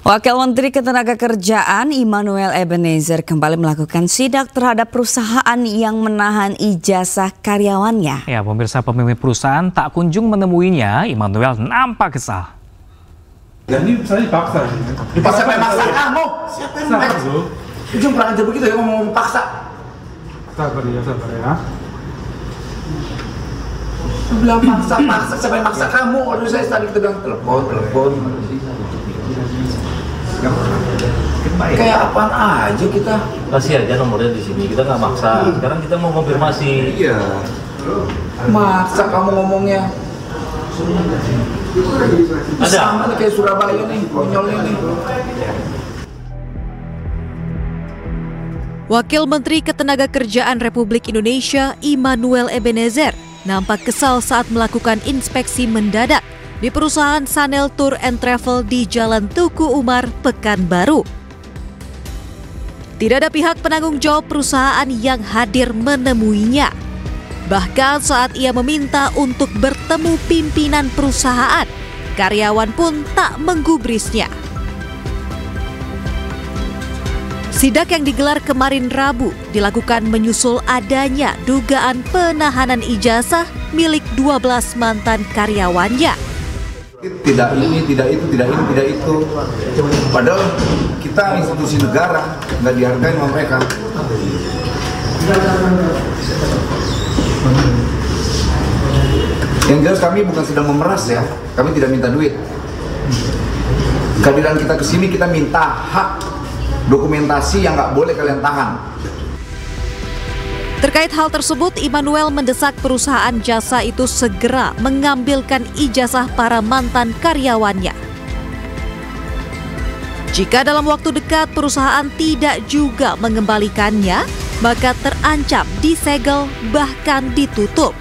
Wakil Menteri Ketenagakerjaan Immanuel Ebenezer kembali melakukan sidak terhadap perusahaan yang menahan ijazah karyawannya. Ya, pemirsa, pemimpin perusahaan tak kunjung menemuinya. Immanuel nampak kesal. Dan ini saya dipaksa. Dipaksa memaksa kamu? Siapa yang memaksa? Itu kurang aja begitu ya ngomong paksa. Sabar ya. Bilang paksa, siapa yang maksa kamu? Aduh, saya tadi bilang telepon. Kayak apaan aja kita? Kasih aja nomornya di sini, kita nggak maksa. Sekarang kita mau konfirmasi. Iya. Maksa kamu ngomongnya. Ada. Sama nih kayak Surabaya nih, konyolnya nih. Wakil Menteri Ketenagakerjaan Republik Indonesia Immanuel Ebenezer nampak kesal saat melakukan inspeksi mendadak di perusahaan Sanel Tour and Travel di Jalan Tuku Umar, Pekanbaru. Tidak ada pihak penanggung jawab perusahaan yang hadir menemuinya. Bahkan saat ia meminta untuk bertemu pimpinan perusahaan, karyawan pun tak menggubrisnya. Sidak yang digelar kemarin Rabu dilakukan menyusul adanya dugaan penahanan ijazah milik 12 mantan karyawannya. Tidak ini, tidak itu. Padahal kita institusi negara, nggak dihargai sama mereka. Yang jelas kami bukan sedang memeras ya, kami tidak minta duit. Kehadiran kita ke sini kita minta hak dokumentasi yang nggak boleh kalian tahan. Terkait hal tersebut, Immanuel mendesak perusahaan jasa itu segera mengambilkan ijazah para mantan karyawannya. Jika dalam waktu dekat perusahaan tidak juga mengembalikannya, maka terancam disegel bahkan ditutup.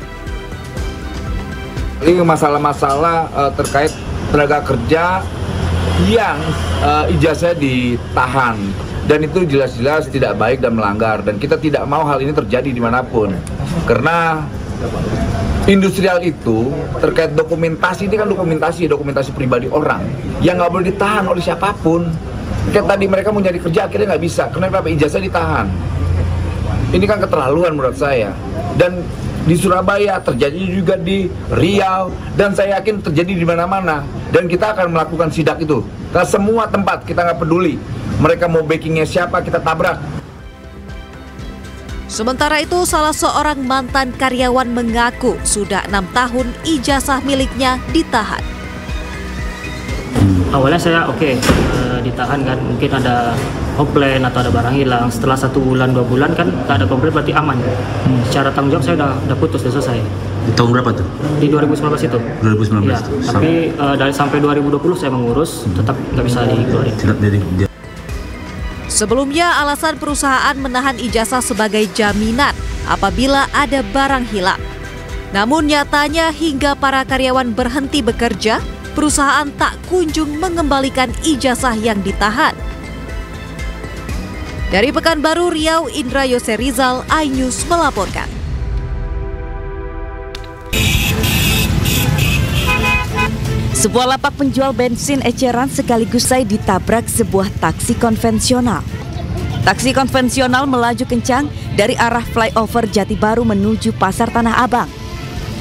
Ini masalah-masalah terkait tenaga kerja yang ijazahnya ditahan. Dan itu jelas-jelas tidak baik dan melanggar. Dan kita tidak mau hal ini terjadi dimanapun. Karena industrial itu terkait dokumentasi, ini kan dokumentasi pribadi orang yang nggak boleh ditahan oleh siapapun. Kayak tadi mereka mau nyari kerja akhirnya nggak bisa. Kenapa ijazah ditahan? Ini kan keterlaluan menurut saya. Dan di Surabaya terjadi juga di Riau, dan saya yakin terjadi di mana-mana. Dan kita akan melakukan sidak itu ke semua tempat, kita nggak peduli. Mereka mau backingnya siapa, kita tabrak. Sementara itu, salah seorang mantan karyawan mengaku sudah 6 tahun ijazah miliknya ditahan. Awalnya saya ditahan kan, mungkin ada komplain atau ada barang hilang. Setelah 1 bulan 2 bulan kan tak ada komplain, berarti aman. Secara tanggung jawab saya udah putus, udah selesai. Di tahun berapa tuh? Di 2019 itu. 2019 ya, itu. Tapi dari sampai 2020 saya mengurus, tetap nggak bisa dikeluarin. Sebelumnya, alasan perusahaan menahan ijazah sebagai jaminan apabila ada barang hilang. Namun nyatanya hingga para karyawan berhenti bekerja, perusahaan tak kunjung mengembalikan ijazah yang ditahan. Dari Pekanbaru, Riau, Indra Yose Rizal, iNews melaporkan. Sebuah lapak penjual bensin eceran sekaligus usai ditabrak sebuah taksi konvensional. Taksi konvensional melaju kencang dari arah flyover Jati Baru menuju Pasar Tanah Abang.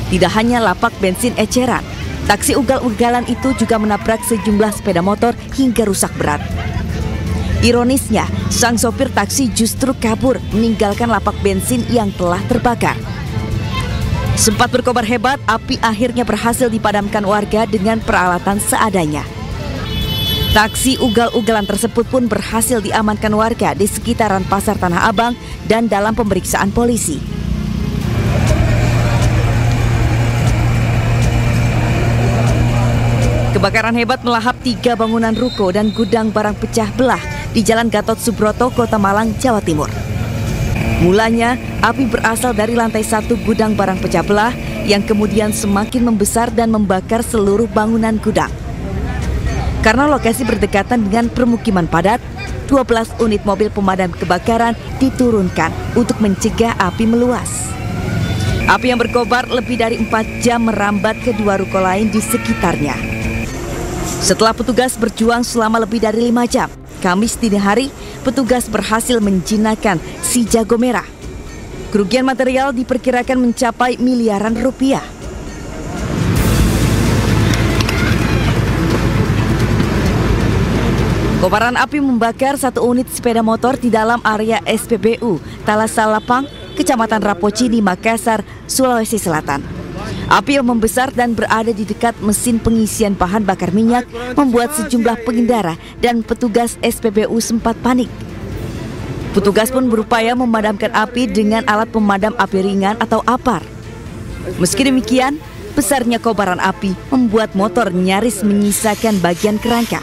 Tidak hanya lapak bensin eceran, taksi ugal-ugalan itu juga menabrak sejumlah sepeda motor hingga rusak berat. Ironisnya, sang sopir taksi justru kabur meninggalkan lapak bensin yang telah terbakar. Sempat berkobar hebat, api akhirnya berhasil dipadamkan warga dengan peralatan seadanya. Taksi ugal-ugalan tersebut pun berhasil diamankan warga di sekitaran Pasar Tanah Abang dan dalam pemeriksaan polisi. Kebakaran hebat melahap 3 bangunan ruko dan gudang barang pecah belah di Jalan Gatot Subroto, Kota Malang, Jawa Timur. Mulanya, api berasal dari lantai 1 gudang barang pecah belah yang kemudian semakin membesar dan membakar seluruh bangunan gudang. Karena lokasi berdekatan dengan permukiman padat, 12 unit mobil pemadam kebakaran diturunkan untuk mencegah api meluas. Api yang berkobar lebih dari 4 jam merambat ke 2 ruko lain di sekitarnya. Setelah petugas berjuang selama lebih dari 5 jam, Kamis dini hari, petugas berhasil menjinakkan si jago merah. Kerugian material diperkirakan mencapai miliaran rupiah. Kobaran api membakar satu unit sepeda motor di dalam area SPBU Talasalapang, Kecamatan Rapocini, Makassar, Sulawesi Selatan. Api yang membesar dan berada di dekat mesin pengisian bahan bakar minyak membuat sejumlah pengendara dan petugas SPBU sempat panik. Petugas pun berupaya memadamkan api dengan alat pemadam api ringan atau APAR. Meski demikian, besarnya kobaran api membuat motor nyaris menyisakan bagian kerangka.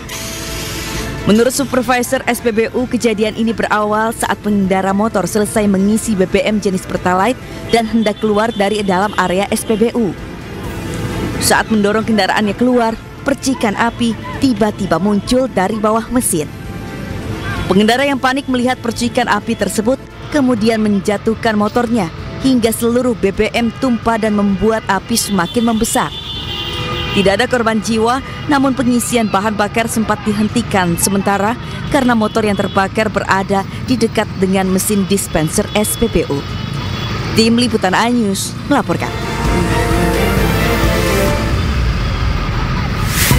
Menurut Supervisor SPBU, kejadian ini berawal saat pengendara motor selesai mengisi BBM jenis Pertalite dan hendak keluar dari dalam area SPBU. Saat mendorong kendaraannya keluar, percikan api tiba-tiba muncul dari bawah mesin. Pengendara yang panik melihat percikan api tersebut kemudian menjatuhkan motornya hingga seluruh BBM tumpah dan membuat api semakin membesar. Tidak ada korban jiwa, namun pengisian bahan bakar sempat dihentikan sementara karena motor yang terbakar berada di dekat dengan mesin dispenser SPBU. Tim Liputan iNews melaporkan.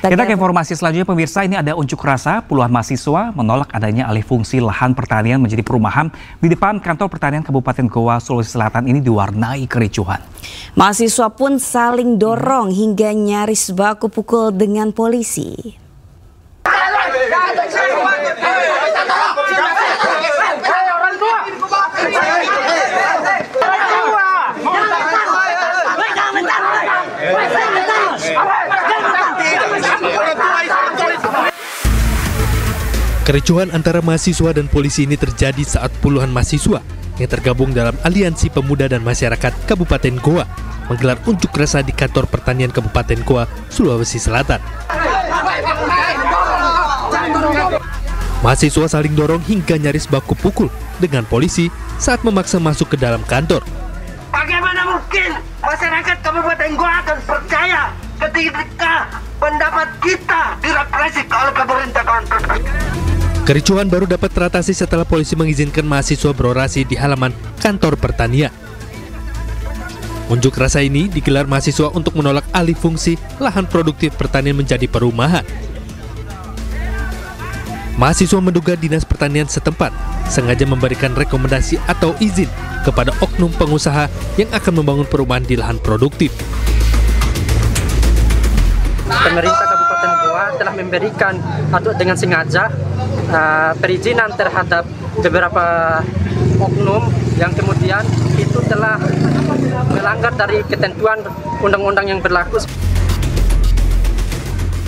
Kita ke informasi selanjutnya, pemirsa. Ini ada unjuk rasa puluhan mahasiswa menolak adanya alih fungsi lahan pertanian menjadi perumahan di depan kantor pertanian Kabupaten Goa, Sulawesi Selatan ini diwarnai kericuhan. Mahasiswa pun saling dorong hingga nyaris baku pukul dengan polisi. Kericuhan antara mahasiswa dan polisi ini terjadi saat puluhan mahasiswa yang tergabung dalam Aliansi Pemuda dan Masyarakat Kabupaten Goa menggelar unjuk rasa di kantor pertanian Kabupaten Goa, Sulawesi Selatan. Mahasiswa saling dorong hingga nyaris baku pukul dengan polisi saat memaksa masuk ke dalam kantor. Bagaimana mungkin masyarakat Kabupaten Goa akan percaya ketika pendapat kita direpresi oleh pemerintah? Kericuhan baru dapat teratasi setelah polisi mengizinkan mahasiswa berorasi di halaman kantor pertanian. Unjuk rasa ini digelar mahasiswa untuk menolak alih fungsi lahan produktif pertanian menjadi perumahan. Mahasiswa menduga Dinas Pertanian setempat sengaja memberikan rekomendasi atau izin kepada oknum pengusaha yang akan membangun perumahan di lahan produktif. Pemerintah Kabupaten Goa telah memberikan atau dengan sengaja perizinan terhadap beberapa oknum yang kemudian itu telah melanggar dari ketentuan undang-undang yang berlaku.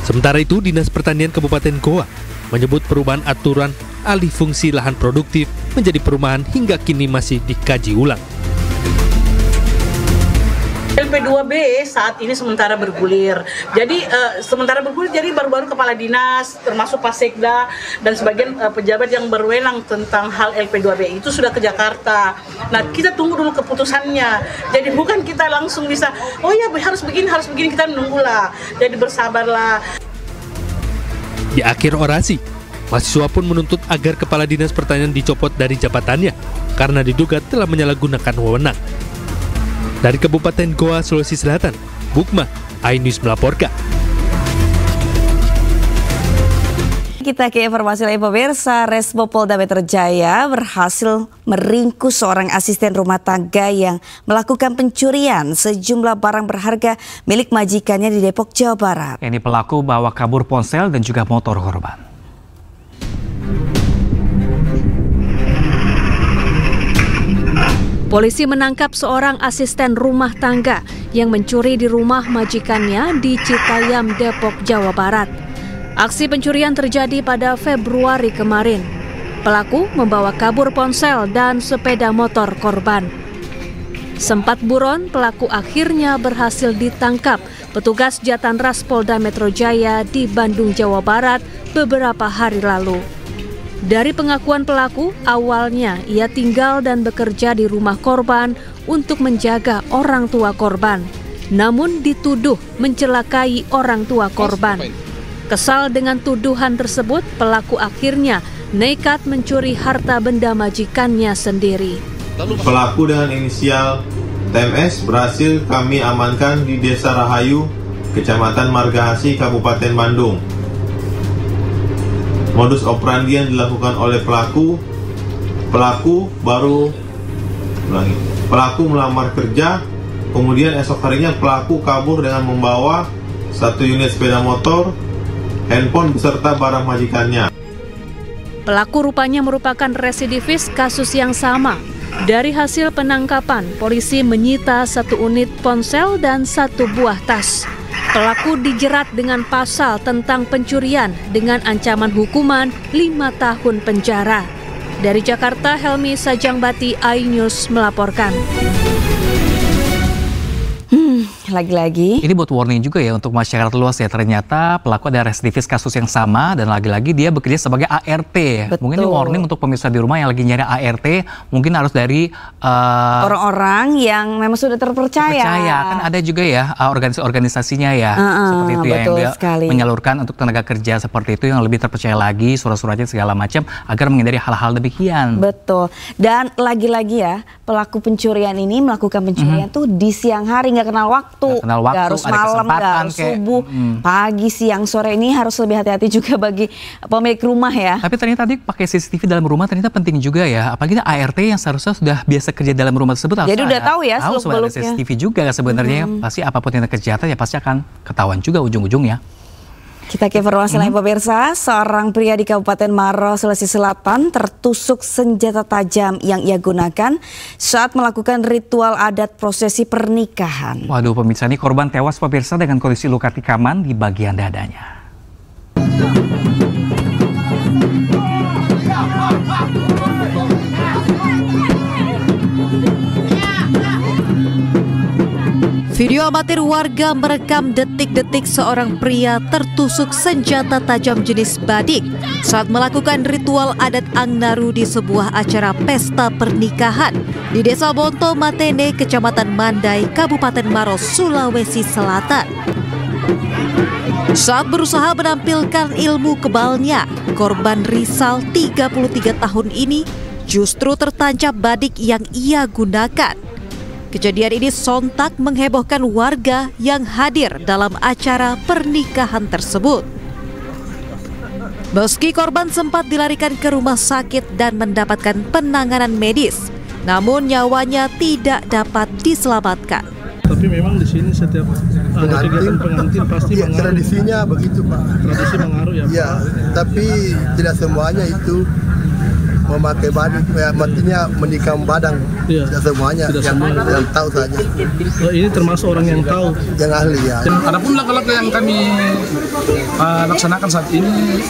Sementara itu, Dinas Pertanian Kabupaten Goa menyebut perubahan aturan alih fungsi lahan produktif menjadi perumahan hingga kini masih dikaji ulang. LP2B saat ini sementara bergulir. Jadi jadi baru-baru kepala dinas termasuk Pak Sekda dan sebagian pejabat yang berwenang tentang hal LP2B itu sudah ke Jakarta. Nah, kita tunggu dulu keputusannya. Jadi bukan kita langsung bisa, oh ya harus begini, kita menunggulah. Jadi bersabarlah. Di akhir orasi, mahasiswa pun menuntut agar kepala dinas pertanian dicopot dari jabatannya karena diduga telah menyalahgunakan wewenang. Dari Kabupaten Goa, Sulawesi Selatan, Bukma, iNews melaporkan. Kita ke informasi lain, pemirsa. Resmo Polda Metro Jaya berhasil meringkus seorang asisten rumah tangga yang melakukan pencurian sejumlah barang berharga milik majikannya di Depok, Jawa Barat. Ini pelaku bawa kabur ponsel dan juga motor korban. Polisi menangkap seorang asisten rumah tangga yang mencuri di rumah majikannya di Citayam, Depok, Jawa Barat. Aksi pencurian terjadi pada Februari kemarin. Pelaku membawa kabur ponsel dan sepeda motor korban. Sempat buron, pelaku akhirnya berhasil ditangkap petugas Jatanras Polda Metro Jaya di Bandung, Jawa Barat beberapa hari lalu. Dari pengakuan pelaku, awalnya ia tinggal dan bekerja di rumah korban untuk menjaga orang tua korban, namun dituduh mencelakai orang tua korban. Kesal dengan tuduhan tersebut, pelaku akhirnya nekat mencuri harta benda majikannya sendiri. Pelaku dengan inisial TMS berhasil kami amankan di Desa Rahayu, Kecamatan Margahasi, Kabupaten Bandung. Modus operandi yang dilakukan oleh pelaku melamar kerja, kemudian esok harinya pelaku kabur dengan membawa 1 unit sepeda motor, handphone beserta barang majikannya. Pelaku rupanya merupakan residivis kasus yang sama. Dari hasil penangkapan, polisi menyita 1 unit ponsel dan 1 buah tas. Pelaku dijerat dengan pasal tentang pencurian dengan ancaman hukuman 5 tahun penjara. Dari Jakarta, Helmi Sajangbati, iNews melaporkan. Lagi-lagi ini buat warning juga ya untuk masyarakat luas ya, ternyata pelaku ada residivis kasus yang sama dan lagi-lagi dia bekerja sebagai ART. Betul. Mungkin ini warning untuk pemirsa di rumah yang lagi nyari ART, mungkin harus dari orang-orang yang memang sudah terpercaya. Kan ada juga ya organisasinya ya, seperti itu ya, yang dia menyalurkan untuk tenaga kerja seperti itu yang lebih terpercaya lagi, surat-suratnya segala macam agar menghindari hal-hal demikian. Betul. Dan lagi-lagi ya, pelaku pencurian ini melakukan pencurian tuh di siang hari, nggak kenal waktu. Nggak harus malam, nggak harus subuh, pagi, siang, sore. Ini harus lebih hati-hati juga bagi pemilik rumah ya. Tapi ternyata tadi pakai CCTV dalam rumah ternyata penting juga ya. Apalagi ART yang seharusnya sudah biasa kerja dalam rumah tersebut. Jadi udah tahu ya seluk-beluknya. Ada CCTV juga sebenarnya. Pasti apapun yang kejahatan ya pasti akan ketahuan juga ujung-ujungnya. Kita ke informasi lain pemirsa, seorang pria di Kabupaten Maros, Sulawesi Selatan tertusuk senjata tajam yang ia gunakan saat melakukan ritual adat prosesi pernikahan. Waduh pemirsa, ini korban tewas pemirsa dengan kondisi luka tikaman di bagian dadanya. Video amatir warga merekam detik-detik seorang pria tertusuk senjata tajam jenis badik saat melakukan ritual adat Angnaru di sebuah acara pesta pernikahan di Desa Bonto Matene, Kecamatan Mandai, Kabupaten Maros, Sulawesi Selatan. Saat berusaha menampilkan ilmu kebalnya, korban Rizal 33 tahun ini justru tertancap badik yang ia gunakan. Kejadian ini sontak menghebohkan warga yang hadir dalam acara pernikahan tersebut. Meski korban sempat dilarikan ke rumah sakit dan mendapatkan penanganan medis, namun nyawanya tidak dapat diselamatkan. Tapi memang di sini setiap ada kegiatan pengantin pasti mengaruh. Tradisinya begitu Pak. Tradisi mengaruh ya Pak. Ya, tapi tidak semuanya itu memakai badik, artinya menikam badang. Ya, tidak semuanya, yang tahu saja. Ini termasuk orang yang tahu, yang ahli ya. Adapun langkah-langkah yang kami laksanakan saat ini,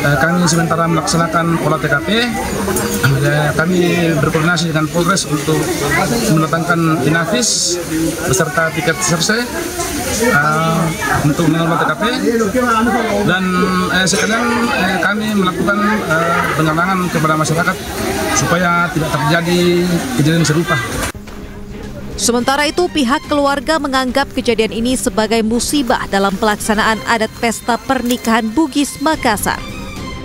kami sementara melaksanakan olah TKP. Kami berkoordinasi dengan Polres untuk mendatangkan Inavis beserta tiket serse untuk mengolah TKP, dan sekalian kami melakukan pengalangan kepada masyarakat supaya tidak terjadi kejadian serupa. Sementara itu, pihak keluarga menganggap kejadian ini sebagai musibah dalam pelaksanaan adat pesta pernikahan Bugis Makassar.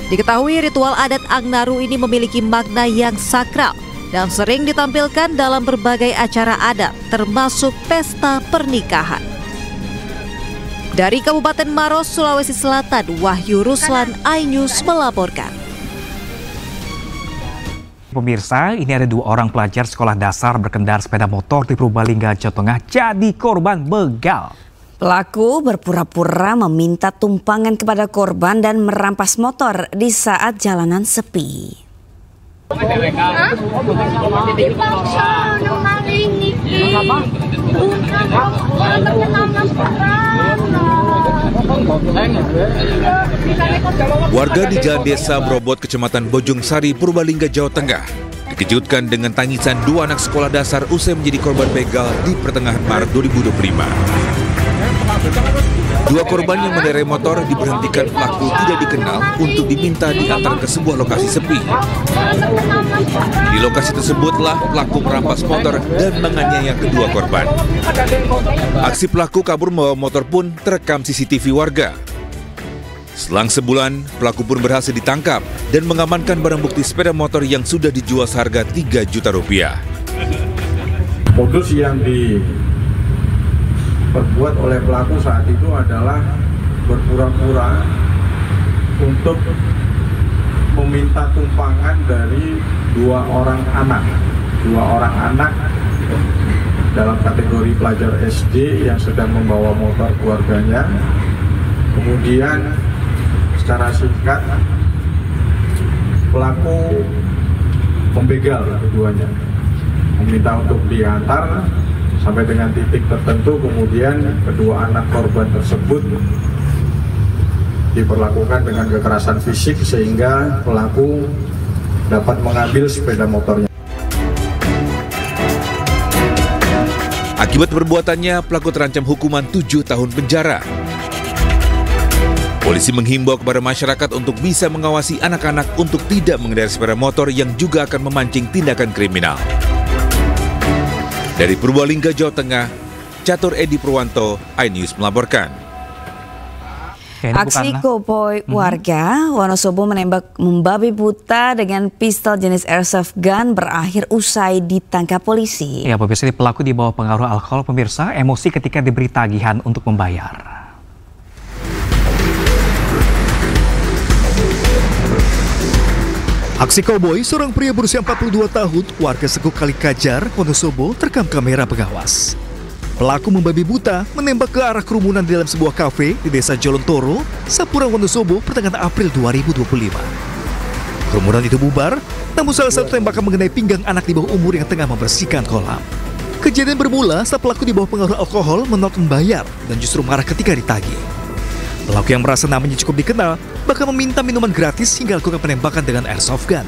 Diketahui ritual adat Angnaru ini memiliki makna yang sakral dan sering ditampilkan dalam berbagai acara adat, termasuk pesta pernikahan. Dari Kabupaten Maros, Sulawesi Selatan, Wahyu Ruslan, iNews melaporkan. Pemirsa, ini ada 2 orang pelajar sekolah dasar berkendara sepeda motor di Purbalingga, Jawa Tengah jadi korban begal. Pelaku berpura-pura meminta tumpangan kepada korban dan merampas motor di saat jalanan sepi. Warga di Jalan Desa Brobot, Kecamatan Bojong Sari, Purbalingga, Jawa Tengah dikejutkan dengan tangisan 2 anak sekolah dasar usai menjadi korban begal di pertengahan Maret 2025. 2 korban yang mengendarai motor diberhentikan pelaku tidak dikenal untuk diminta diantar ke sebuah lokasi sepi. Di lokasi tersebutlah pelaku merampas motor dan menganiaya kedua korban. Aksi pelaku kabur membawa motor pun terekam CCTV warga. Selang sebulan, pelaku pun berhasil ditangkap dan mengamankan barang bukti sepeda motor yang sudah dijual seharga 3 juta rupiah. Modus yang diperbuat oleh pelaku saat itu adalah berpura-pura untuk meminta tumpangan dari dua orang anak dalam kategori pelajar SD yang sedang membawa motor keluarganya. Kemudian secara singkat pelaku membegal keduanya, meminta untuk diantar sampai dengan titik tertentu. Kemudian kedua anak korban tersebut diperlakukan dengan kekerasan fisik sehingga pelaku dapat mengambil sepeda motornya. Akibat perbuatannya, pelaku terancam hukuman 7 tahun penjara. Polisi menghimbau kepada masyarakat untuk bisa mengawasi anak-anak untuk tidak mengendarai sepeda motor yang juga akan memancing tindakan kriminal. Dari Purbalingga, Jawa Tengah, Catur Edi Purwanto, iNews melaporkan. Aksi koboi warga Wonosobo menembak membabi buta dengan pistol jenis airsoft gun berakhir usai ditangkap polisi. Ya, pemirsa, pelaku di bawah pengaruh alkohol, pemirsa, emosi ketika diberi tagihan untuk membayar. Aksi koboi seorang pria berusia 42 tahun, warga Sekuk Kalikajar, Wonosobo, terekam kamera pengawas. Pelaku membabi buta menembak ke arah kerumunan di dalam sebuah kafe di Desa Jolontoro, Sapuran, Wonosobo, pertengahan April 2025. Kerumunan itu bubar, namun salah satu tembakan mengenai pinggang anak di bawah umur yang tengah membersihkan kolam. Kejadian bermula saat pelaku di bawah pengaruh alkohol menolak membayar dan justru marah ketika ditagih. Pelaku yang merasa namanya cukup dikenal bahkan meminta minuman gratis hingga lakukan penembakan dengan airsoft gun.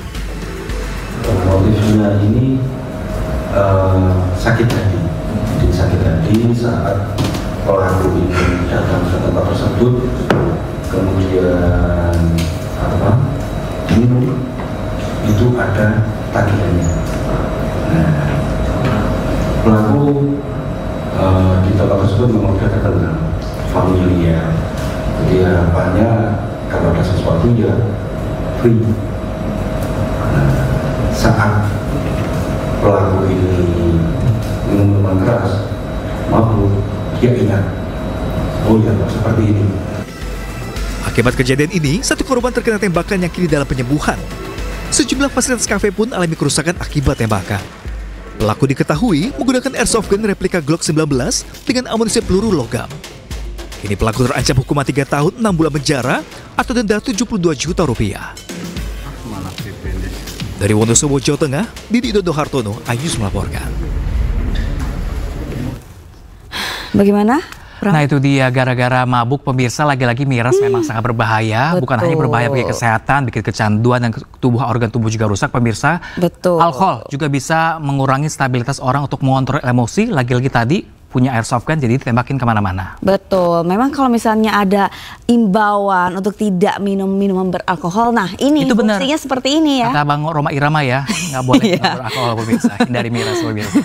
Motifnya ini sakit hati saat pelaku ini datang ke tempat tersebut, kemudian minum, itu ada tagihannya. Nah, pelaku di tempat tersebut memang sudah terkenal, familiar. Jadi harapannya kalau ada sesuatu ya free. Nah, saat pelaku ini minum minuman keras, mabuk, dia ingat, oh ya seperti ini. Akibat kejadian ini, satu korban terkena tembakan yang kini dalam penyembuhan. Sejumlah fasilitas kafe pun alami kerusakan akibat tembakan. Pelaku diketahui menggunakan airsoft gun replika Glock 19 dengan amunisi peluru logam. Kini pelaku terancam hukuman 3 tahun 6 bulan penjara atau denda 72 juta rupiah. Dari Wonosobo, Jawa Tengah, Didi Dodo Hartono, iNews melaporkan. Bagaimana? Nah, itu dia, gara-gara mabuk, pemirsa, lagi-lagi miras memang sangat berbahaya. Betul. Bukan hanya berbahaya bagi kesehatan, bikin kecanduan dan organ tubuh juga rusak, pemirsa. Betul. Alkohol juga bisa mengurangi stabilitas orang untuk mengontrol emosi. Lagi-lagi tadi punya airsoft gun, jadi ditembakin kemana-mana. Betul. Memang kalau misalnya ada imbauan untuk tidak minum minuman beralkohol, nah ini itu fungsinya seperti ini ya. Kata Bang Roma Irama ya, nggak boleh beralkohol, pemirsa. Hindari miras, pemirsa.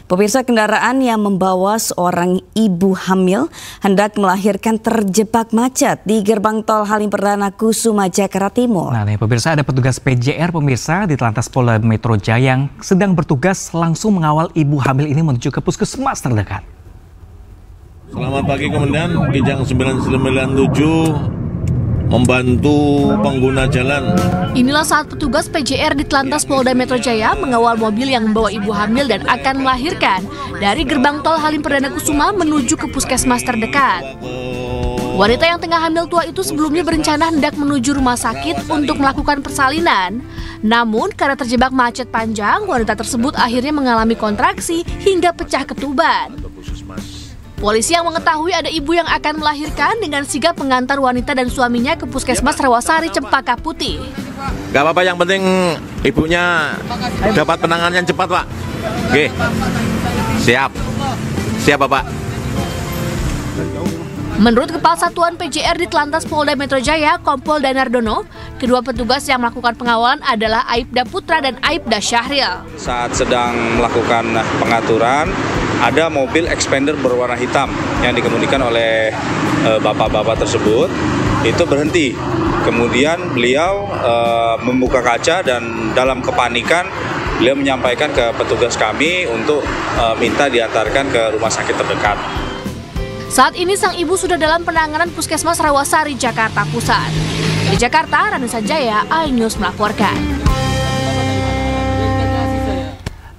Pemirsa, kendaraan yang membawa seorang ibu hamil hendak melahirkan terjebak macet di gerbang tol Halim Perdana Kusuma, Jakarta Timur. Nah, nih pemirsa, ada petugas PJR pemirsa di Telantas Polda Metro Jaya yang sedang bertugas langsung mengawal ibu hamil ini menuju ke puskesmas terdekat. Selamat pagi Komandan, Kijang 997 membantu pengguna jalan. Inilah saat petugas PJR di Telantas Polda Metro Jaya mengawal mobil yang membawa ibu hamil dan akan melahirkan dari gerbang tol Halim Perdana Kusuma menuju ke puskesmas terdekat. Wanita yang tengah hamil tua itu sebelumnya berencana hendak menuju rumah sakit untuk melakukan persalinan. Namun karena terjebak macet panjang, wanita tersebut akhirnya mengalami kontraksi hingga pecah ketuban. Polisi yang mengetahui ada ibu yang akan melahirkan dengan sigap mengantar wanita dan suaminya ke puskesmas Rawasari, Cempaka Putih. Gak apa-apa, yang penting ibunya dapat penanganan yang cepat, Pak. Oke, siap. Siap, Bapak. Menurut Kepala Satuan PJR di Telantas Polda Metro Jaya, Kompol Danardono, Kedua petugas yang melakukan pengawalan adalah Aibda Putra dan Aibda Syahril. Saat sedang melakukan pengaturan, ada mobil expander berwarna hitam yang dikemudikan oleh bapak-bapak tersebut, itu berhenti. Kemudian beliau membuka kaca dan dalam kepanikan beliau menyampaikan ke petugas kami untuk minta diantarkan ke rumah sakit terdekat. Saat ini sang ibu sudah dalam penanganan Puskesmas Rawasari, Jakarta Pusat. Di Jakarta, Ranu Sanjaya, iNews melaporkan.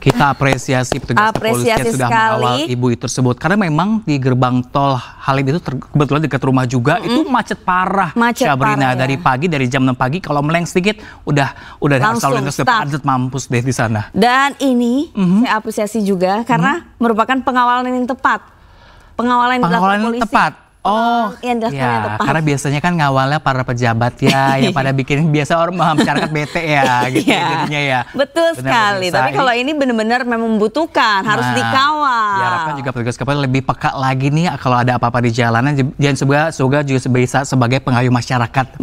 Kita apresiasi petugas kepolisian sudah mengawal ibu itu tersebut, karena memang di gerbang tol Halim itu kebetulan dekat rumah juga, itu macet parah. Sabrina, ya. Dari pagi, dari jam 6 pagi, kalau meleng sedikit udah langsung padat mampus deh di sana. Dan ini saya apresiasi juga karena merupakan pengawalan yang tepat. Pengawalan yang dilakukan polisi. Tepat. Oh, yang ya, karena biasanya kan ngawalnya para pejabat ya, yang pada bikin biasa orang masyarakat bete ya, gitu jadinya ya. Betul sekali. Tapi kalau ini benar-benar memang membutuhkan, harus dikawal. Diharapkan juga petugas kepolisian lebih peka lagi nih kalau ada apa-apa di jalanan, dan semoga juga bisa sebagai pengayuh masyarakat.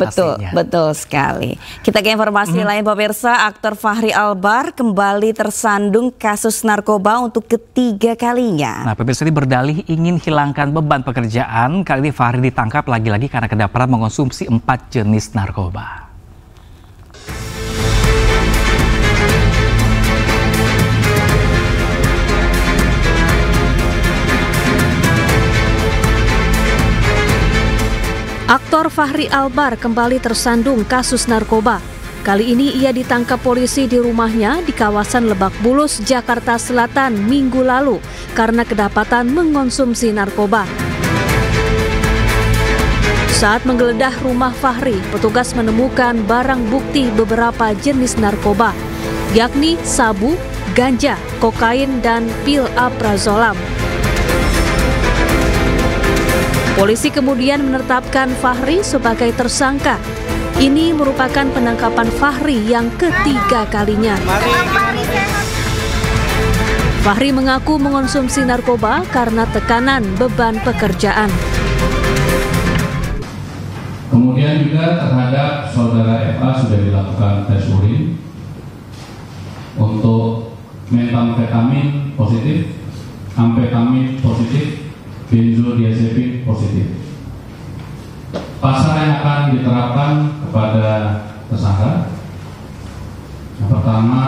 Betul sekali. Kita ke informasi lain, pemirsa. Aktor Fachri Albar kembali tersandung kasus narkoba untuk ketiga kalinya. Nah, pemirsa ini berdalih ingin hilangkan beban pekerjaan. Kali ini Fachri ditangkap lagi-lagi karena kedapatan mengonsumsi 4 jenis narkoba. Aktor Fachri Albar kembali tersandung kasus narkoba. Kali ini ia ditangkap polisi di rumahnya di kawasan Lebak Bulus, Jakarta Selatan Minggu lalu karena kedapatan mengonsumsi narkoba. Saat menggeledah rumah Fachri, petugas menemukan barang bukti beberapa jenis narkoba, yakni sabu, ganja, kokain, dan pil aprazolam. Polisi kemudian menetapkan Fachri sebagai tersangka. Ini merupakan penangkapan Fachri yang ketiga kalinya. Fachri mengaku mengonsumsi narkoba karena tekanan beban pekerjaan. Kemudian juga terhadap saudara FA sudah dilakukan tes urin untuk metamfetamin positif, amfetamin positif, benzodiazepin positif. Pasal yang akan diterapkan kepada tersangka, yang pertama,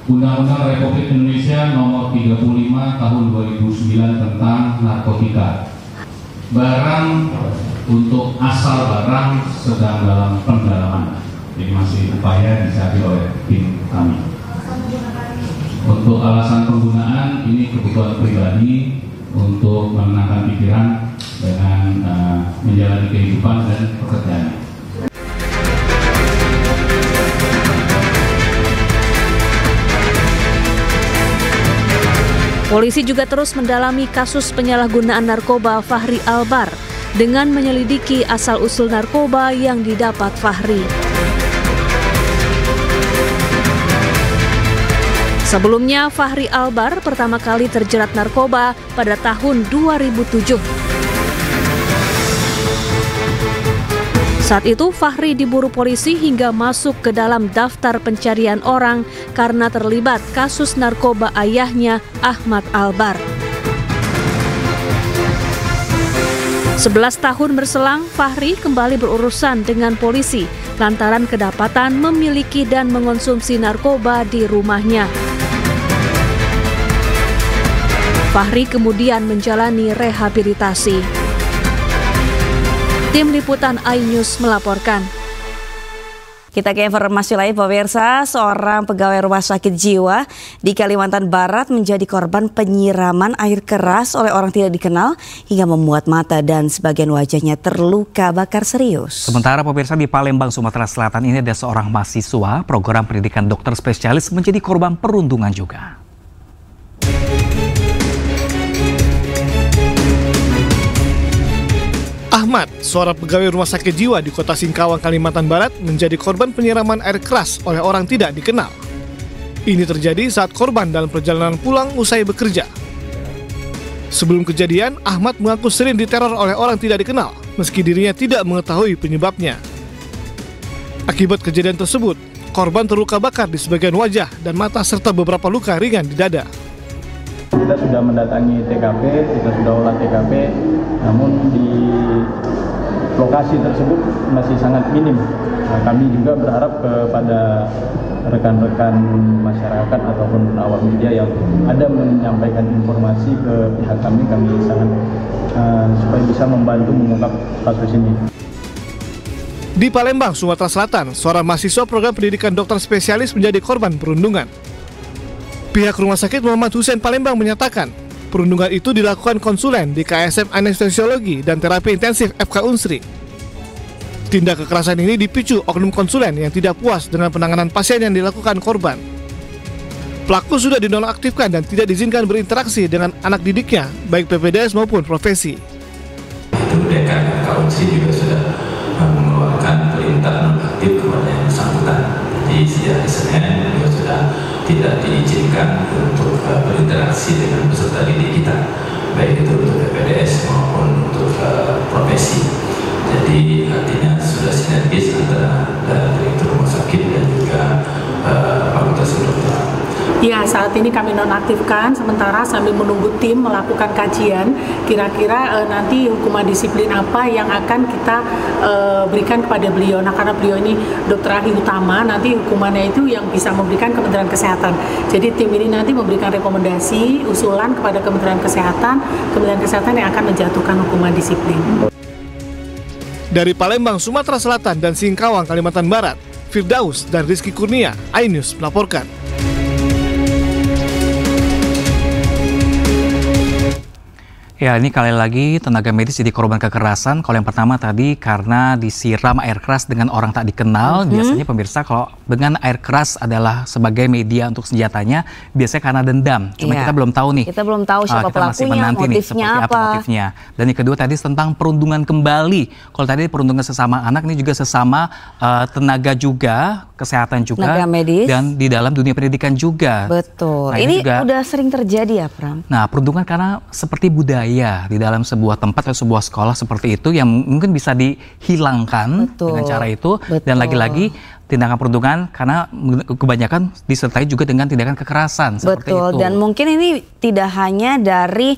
Undang-Undang Republik Indonesia Nomor 35 Tahun 2009 tentang narkotika. Barang untuk asal barang sedang dalam pendalaman, jadi masih upaya dicari oleh tim kami. Untuk alasan penggunaan, ini kebutuhan pribadi untuk menenangkan pikiran dengan menjalani kehidupan dan pekerjaan. Polisi juga terus mendalami kasus penyalahgunaan narkoba Fachri Albar dengan menyelidiki asal-usul narkoba yang didapat Fachri. Sebelumnya, Fachri Albar pertama kali terjerat narkoba pada tahun 2007. Saat itu, Fachri diburu polisi hingga masuk ke dalam daftar pencarian orang karena terlibat kasus narkoba ayahnya, Ahmad Albar. 11 tahun berselang, Fachri kembali berurusan dengan polisi lantaran kedapatan memiliki dan mengonsumsi narkoba di rumahnya. Fachri kemudian menjalani rehabilitasi. Tim Liputan iNews melaporkan. Kita ke informasi lain, pemirsa. Seorang pegawai rumah sakit jiwa di Kalimantan Barat menjadi korban penyiraman air keras oleh orang tidak dikenal hingga membuat mata dan sebagian wajahnya terluka bakar serius. Sementara pemirsa, di Palembang, Sumatera Selatan ini ada seorang mahasiswa program pendidikan dokter spesialis menjadi korban perundungan juga. Ahmad, seorang pegawai rumah sakit jiwa di Kota Singkawang, Kalimantan Barat, menjadi korban penyiraman air keras oleh orang tidak dikenal. Ini terjadi saat korban dalam perjalanan pulang usai bekerja. Sebelum kejadian, Ahmad mengaku sering diteror oleh orang tidak dikenal, meski dirinya tidak mengetahui penyebabnya. Akibat kejadian tersebut, korban terluka bakar di sebagian wajah dan mata serta beberapa luka ringan di dada. Kita sudah mendatangi TKP, kita sudah olah TKP, namun di lokasi tersebut masih sangat minim. Nah, kami juga berharap kepada rekan-rekan masyarakat ataupun awak media yang ada menyampaikan informasi ke pihak kami sangat supaya bisa membantu mengungkap kasus ini. Di Palembang, Sumatera Selatan, seorang mahasiswa program pendidikan dokter spesialis menjadi korban perundungan. Pihak Rumah Sakit Muhammad Hussein Palembang menyatakan, perundungan itu dilakukan konsulen di KSM Anestesiologi dan Terapi Intensif FK Unsri. Tindak kekerasan ini dipicu oknum konsulen yang tidak puas dengan penanganan pasien yang dilakukan korban. Pelaku sudah dinonaktifkan dan tidak diizinkan berinteraksi dengan anak didiknya, baik PPDS maupun profesi. Itu Dekan FK Unsri juga sudah mengeluarkan perintah nonaktif kepada yang bersangkutan. Jadi sejak Senin juga sudah tidak diizinkan untuk berinteraksi dengan peserta didik kita, baik itu untuk PPDS maupun untuk profesi. Jadi artinya sudah sinergis antara direktur rumah sakit dan juga fakultas kedokteran. Ya, saat ini kami nonaktifkan sementara sambil menunggu tim melakukan kajian kira-kira nanti hukuman disiplin apa yang akan kita berikan kepada beliau. Nah, karena beliau ini dokter ahli utama, nanti hukumannya itu yang bisa memberikan Kementerian Kesehatan. Jadi tim ini nanti memberikan rekomendasi, usulan kepada Kementerian Kesehatan yang akan menjatuhkan hukuman disiplin. Dari Palembang, Sumatera Selatan dan Singkawang, Kalimantan Barat, Firdaus dan Rizky Kurnia, iNews melaporkan. Ya, ini kali lagi tenaga medis jadi korban kekerasan. Kalau yang pertama tadi karena disiram air keras dengan orang tak dikenal. Biasanya pemirsa kalau dengan air keras adalah sebagai media untuk senjatanya, biasanya karena dendam. Cuma kita belum tahu nih. Kita belum tahu siapa kita masih pelakunya, menanti nih seperti apa motifnya. Dan yang kedua tadi tentang perundungan kembali. Kalau tadi perundungan sesama anak, ini juga sesama tenaga juga, kesehatan juga, tenaga medis, dan di dalam dunia pendidikan juga. Betul. Nah, ini juga, udah sering terjadi ya, Pram? Nah, perundungan karena seperti budaya di dalam sebuah tempat atau sebuah sekolah seperti itu yang mungkin bisa dihilangkan dengan cara itu. Dan lagi-lagi tindakan perundungan karena kebanyakan disertai juga dengan tindakan kekerasan seperti itu. Dan mungkin ini tidak hanya dari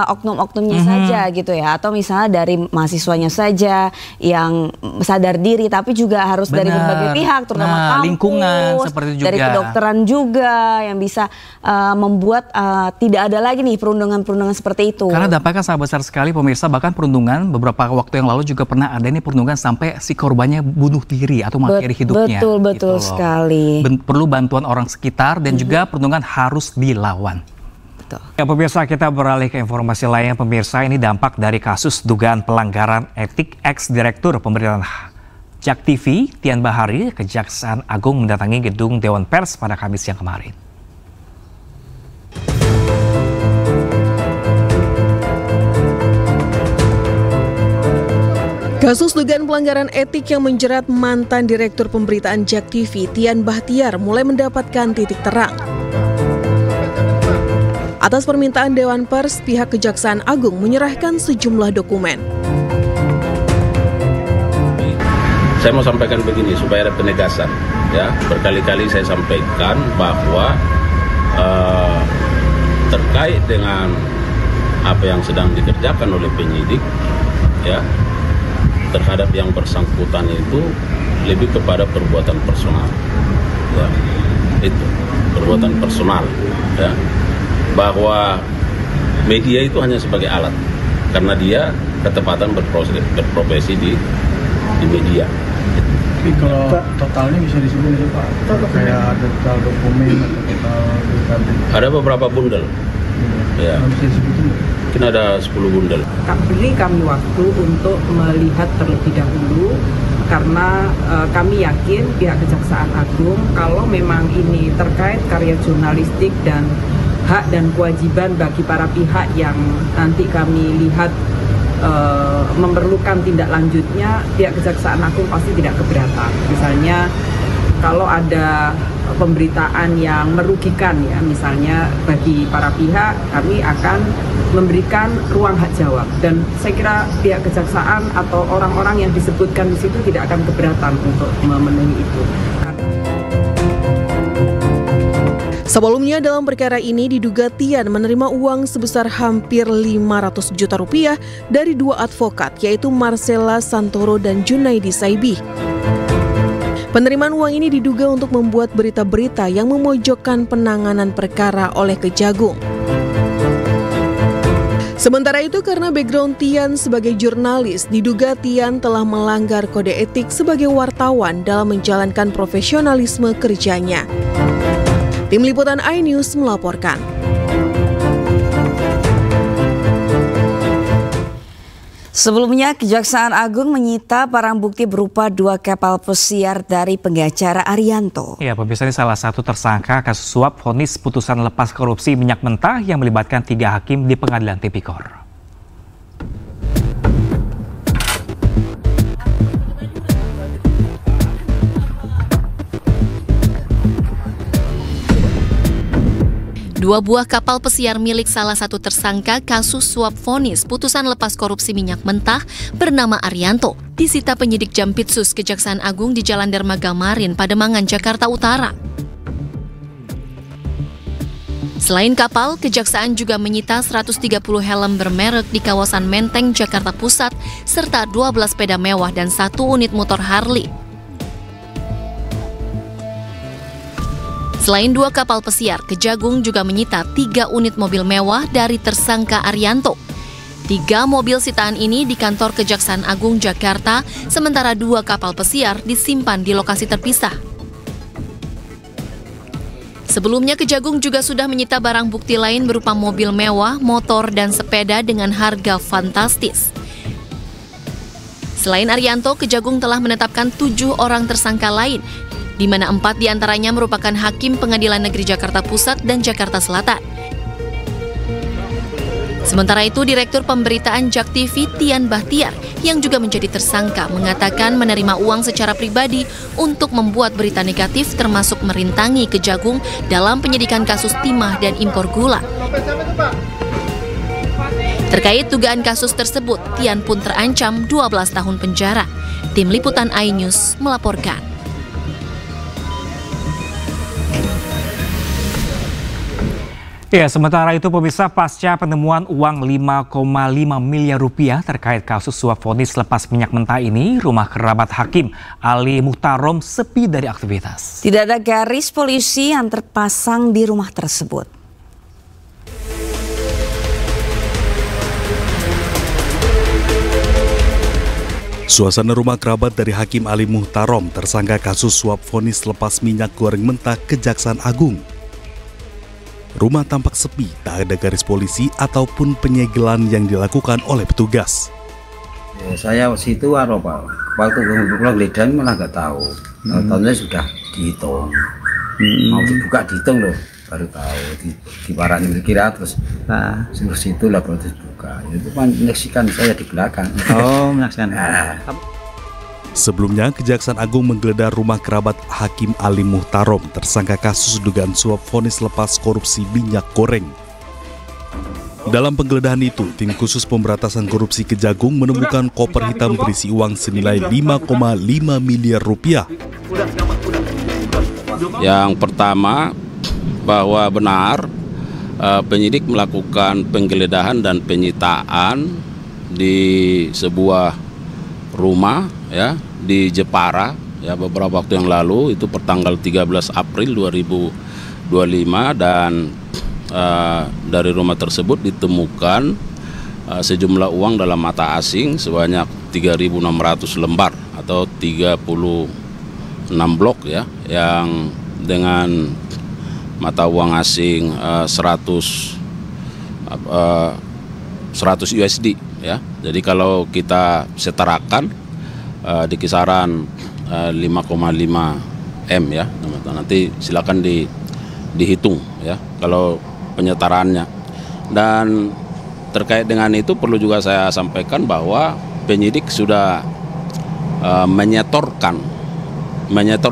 oknum-oknumnya saja gitu ya, atau misalnya dari mahasiswanya saja yang sadar diri, tapi juga harus dari berbagai pihak, terutama kampus, lingkungan seperti itu juga. Dari kedokteran juga yang bisa membuat tidak ada lagi nih perundungan-perundungan seperti itu. Karena dampaknya sangat besar sekali pemirsa, bahkan perundungan beberapa waktu yang lalu juga pernah ada nih perundungan sampai si korbannya bunuh diri atau mengakhiri hidup. Betul gitu sekali. Perlu bantuan orang sekitar dan juga perundungan harus dilawan. Betul. Ya pemirsa, kita beralih ke informasi lainnya pemirsa. Ini dampak dari kasus dugaan pelanggaran etik ex-direktur pemberitaan JAK TV, Tian Bahari. Kejaksaan Agung mendatangi gedung Dewan Pers pada Kamis yang kemarin. Kasus dugaan pelanggaran etik yang menjerat mantan Direktur Pemberitaan JAK TV, Tian Bahtiar, mulai mendapatkan titik terang. Atas permintaan Dewan Pers, pihak Kejaksaan Agung menyerahkan sejumlah dokumen. Saya mau sampaikan begini supaya ada penegasan. Ya, berkali-kali saya sampaikan bahwa terkait dengan apa yang sedang dikerjakan oleh penyidik, ya, terhadap yang bersangkutan itu lebih kepada perbuatan personal, ya, itu perbuatan personal, ya, bahwa media itu hanya sebagai alat karena dia ketepatan berprofesi di media. Tapi kalau totalnya bisa disebut ya Pak, kayak ada total dokumen atau total ada beberapa bundel, ya. Bisa disebutin? Mungkin ada 10 bundel. Beri kami waktu untuk melihat terlebih dahulu karena kami yakin pihak Kejaksaan Agung kalau memang ini terkait karya jurnalistik dan hak dan kewajiban bagi para pihak yang nanti kami lihat memerlukan tindak lanjutnya, pihak Kejaksaan Agung pasti tidak keberatan. Misalnya kalau ada pemberitaan yang merugikan ya, misalnya bagi para pihak, kami akan memberikan ruang hak jawab, dan saya kira pihak kejaksaan atau orang-orang yang disebutkan di situ tidak akan keberatan untuk memenuhi itu. Sebelumnya dalam perkara ini diduga Tian menerima uang sebesar hampir 500 juta rupiah dari dua advokat, yaitu Marcella Santoro dan Junaidi Saibih. Penerimaan uang ini diduga untuk membuat berita-berita yang memojokkan penanganan perkara oleh Kejagung. Sementara itu, karena background Tian sebagai jurnalis, diduga Tian telah melanggar kode etik sebagai wartawan dalam menjalankan profesionalisme kerjanya. Tim Liputan iNews melaporkan. Sebelumnya, Kejaksaan Agung menyita barang bukti berupa 2 kapal pesiar dari pengacara Arianto. Ya, pemirsa, ini salah satu tersangka kasus suap vonis putusan lepas korupsi minyak mentah yang melibatkan 3 hakim di Pengadilan Tipikor. Dua buah kapal pesiar milik salah satu tersangka kasus suap vonis putusan lepas korupsi minyak mentah bernama Arianto disita penyidik Jampitsus Kejaksaan Agung di Jalan Dermaga Marin, Pademangan, Jakarta Utara. Selain kapal, Kejaksaan juga menyita 130 helm bermerek di kawasan Menteng, Jakarta Pusat, serta 12 sepeda mewah dan 1 unit motor Harley. Selain 2 kapal pesiar, Kejagung juga menyita 3 unit mobil mewah dari tersangka Arianto. 3 mobil sitaan ini di kantor Kejaksaan Agung Jakarta, sementara 2 kapal pesiar disimpan di lokasi terpisah. Sebelumnya, Kejagung juga sudah menyita barang bukti lain berupa mobil mewah, motor, dan sepeda dengan harga fantastis. Selain Arianto, Kejagung telah menetapkan 7 orang tersangka lain, di mana 4 diantaranya merupakan hakim Pengadilan Negeri Jakarta Pusat dan Jakarta Selatan. Sementara itu, Direktur Pemberitaan JAK TV Tian Bahtiar yang juga menjadi tersangka mengatakan menerima uang secara pribadi untuk membuat berita negatif termasuk merintangi Kejagung dalam penyidikan kasus timah dan impor gula. Terkait dugaan kasus tersebut, Tian pun terancam 12 tahun penjara. Tim Liputan iNews melaporkan. Ya, sementara itu pemirsa, pasca penemuan uang 5,5 miliar rupiah terkait kasus suap vonis lepas minyak mentah ini, rumah kerabat Hakim Ali Muhtarom sepi dari aktivitas. Tidak ada garis polisi yang terpasang di rumah tersebut. Suasana rumah kerabat dari Hakim Ali Muhtarom tersangka kasus suap vonis lepas minyak goreng mentah Kejaksaan Agung. Rumah tampak sepi, tak ada garis polisi ataupun penyegelan yang dilakukan oleh petugas. Ya, saya waktu itu waktu penggeledahan malah nggak tahu. Tahunnya sudah dihitung, mau dibuka dihitung loh, baru tahu di barangnya kira terus seluruh situ lah baru dibuka. Itu menyaksikan saya di belakang. Oh, menyaksikan. Sebelumnya, Kejaksaan Agung menggeledah rumah kerabat Hakim Ali Muhtarom tersangka kasus dugaan suap vonis lepas korupsi minyak goreng. Dalam penggeledahan itu, tim khusus pemberantasan korupsi Kejagung menemukan koper hitam berisi uang senilai 5,5 miliar rupiah. Yang pertama, bahwa benar penyidik melakukan penggeledahan dan penyitaan di sebuah rumah ya di Jepara ya beberapa waktu yang lalu, itu pertanggal 13 April 2025, dan dari rumah tersebut ditemukan sejumlah uang dalam mata asing sebanyak 3.600 lembar atau 36 blok ya, yang dengan mata uang asing 100 USD ya. Jadi kalau kita setarakan di kisaran 5,5 M ya, nanti silakan dihitung ya kalau penyetaraannya. Dan terkait dengan itu perlu juga saya sampaikan bahwa penyidik sudah menyetor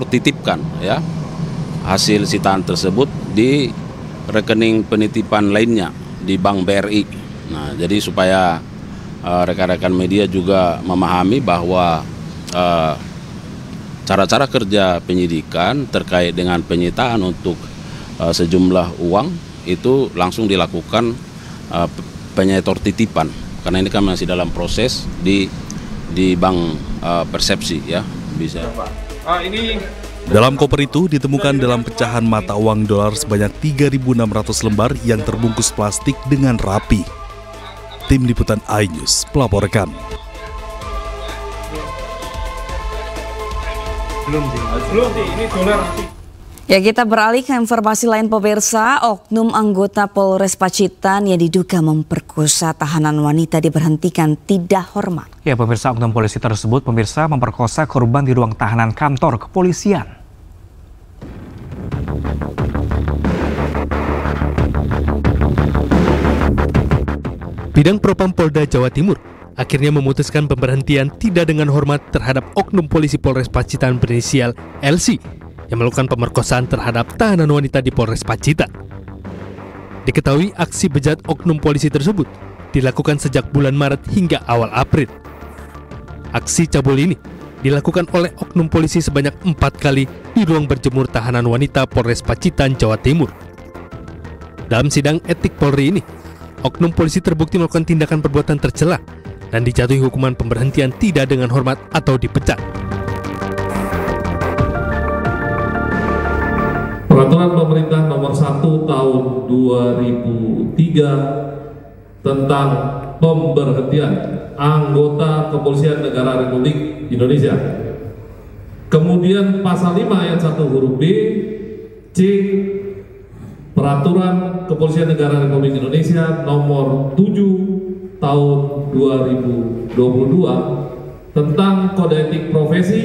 titipkan ya hasil sitaan tersebut di rekening penitipan lainnya di Bank BRI. Nah, jadi supaya rekan-rekan media juga memahami bahwa cara-cara kerja penyidikan terkait dengan penyitaan untuk sejumlah uang itu langsung dilakukan penyetor titipan, karena ini kan masih dalam proses di bank persepsi ya bisa. Dalam koper itu ditemukan dalam pecahan mata uang dolar sebanyak 3.600 lembar yang terbungkus plastik dengan rapi. Tim Liputan iNews melaporkan. Belum ini dolar. Ya, kita beralih ke informasi lain pemirsa. Oknum anggota Polres Pacitan yang diduga memperkosa tahanan wanita diberhentikan tidak hormat. Ya pemirsa, oknum polisi tersebut pemirsa memperkosa korban di ruang tahanan kantor kepolisian. Bidang Propam Polda Jawa Timur akhirnya memutuskan pemberhentian tidak dengan hormat terhadap oknum polisi Polres Pacitan berinisial LC yang melakukan pemerkosaan terhadap tahanan wanita di Polres Pacitan. Diketahui aksi bejat oknum polisi tersebut dilakukan sejak bulan Maret hingga awal April. Aksi cabul ini dilakukan oleh oknum polisi sebanyak 4 kali di ruang berjemur tahanan wanita Polres Pacitan, Jawa Timur. Dalam sidang etik Polri ini, oknum polisi terbukti melakukan tindakan perbuatan tercela dan dijatuhi hukuman pemberhentian tidak dengan hormat atau dipecat. Peraturan Pemerintah Nomor 1 Tahun 2003 tentang pemberhentian anggota Kepolisian Negara Republik Indonesia. Kemudian Pasal 5 Ayat 1 huruf B, C, Peraturan Kepolisian Negara Republik Indonesia Nomor 7 Tahun 2022 tentang Kode Etik Profesi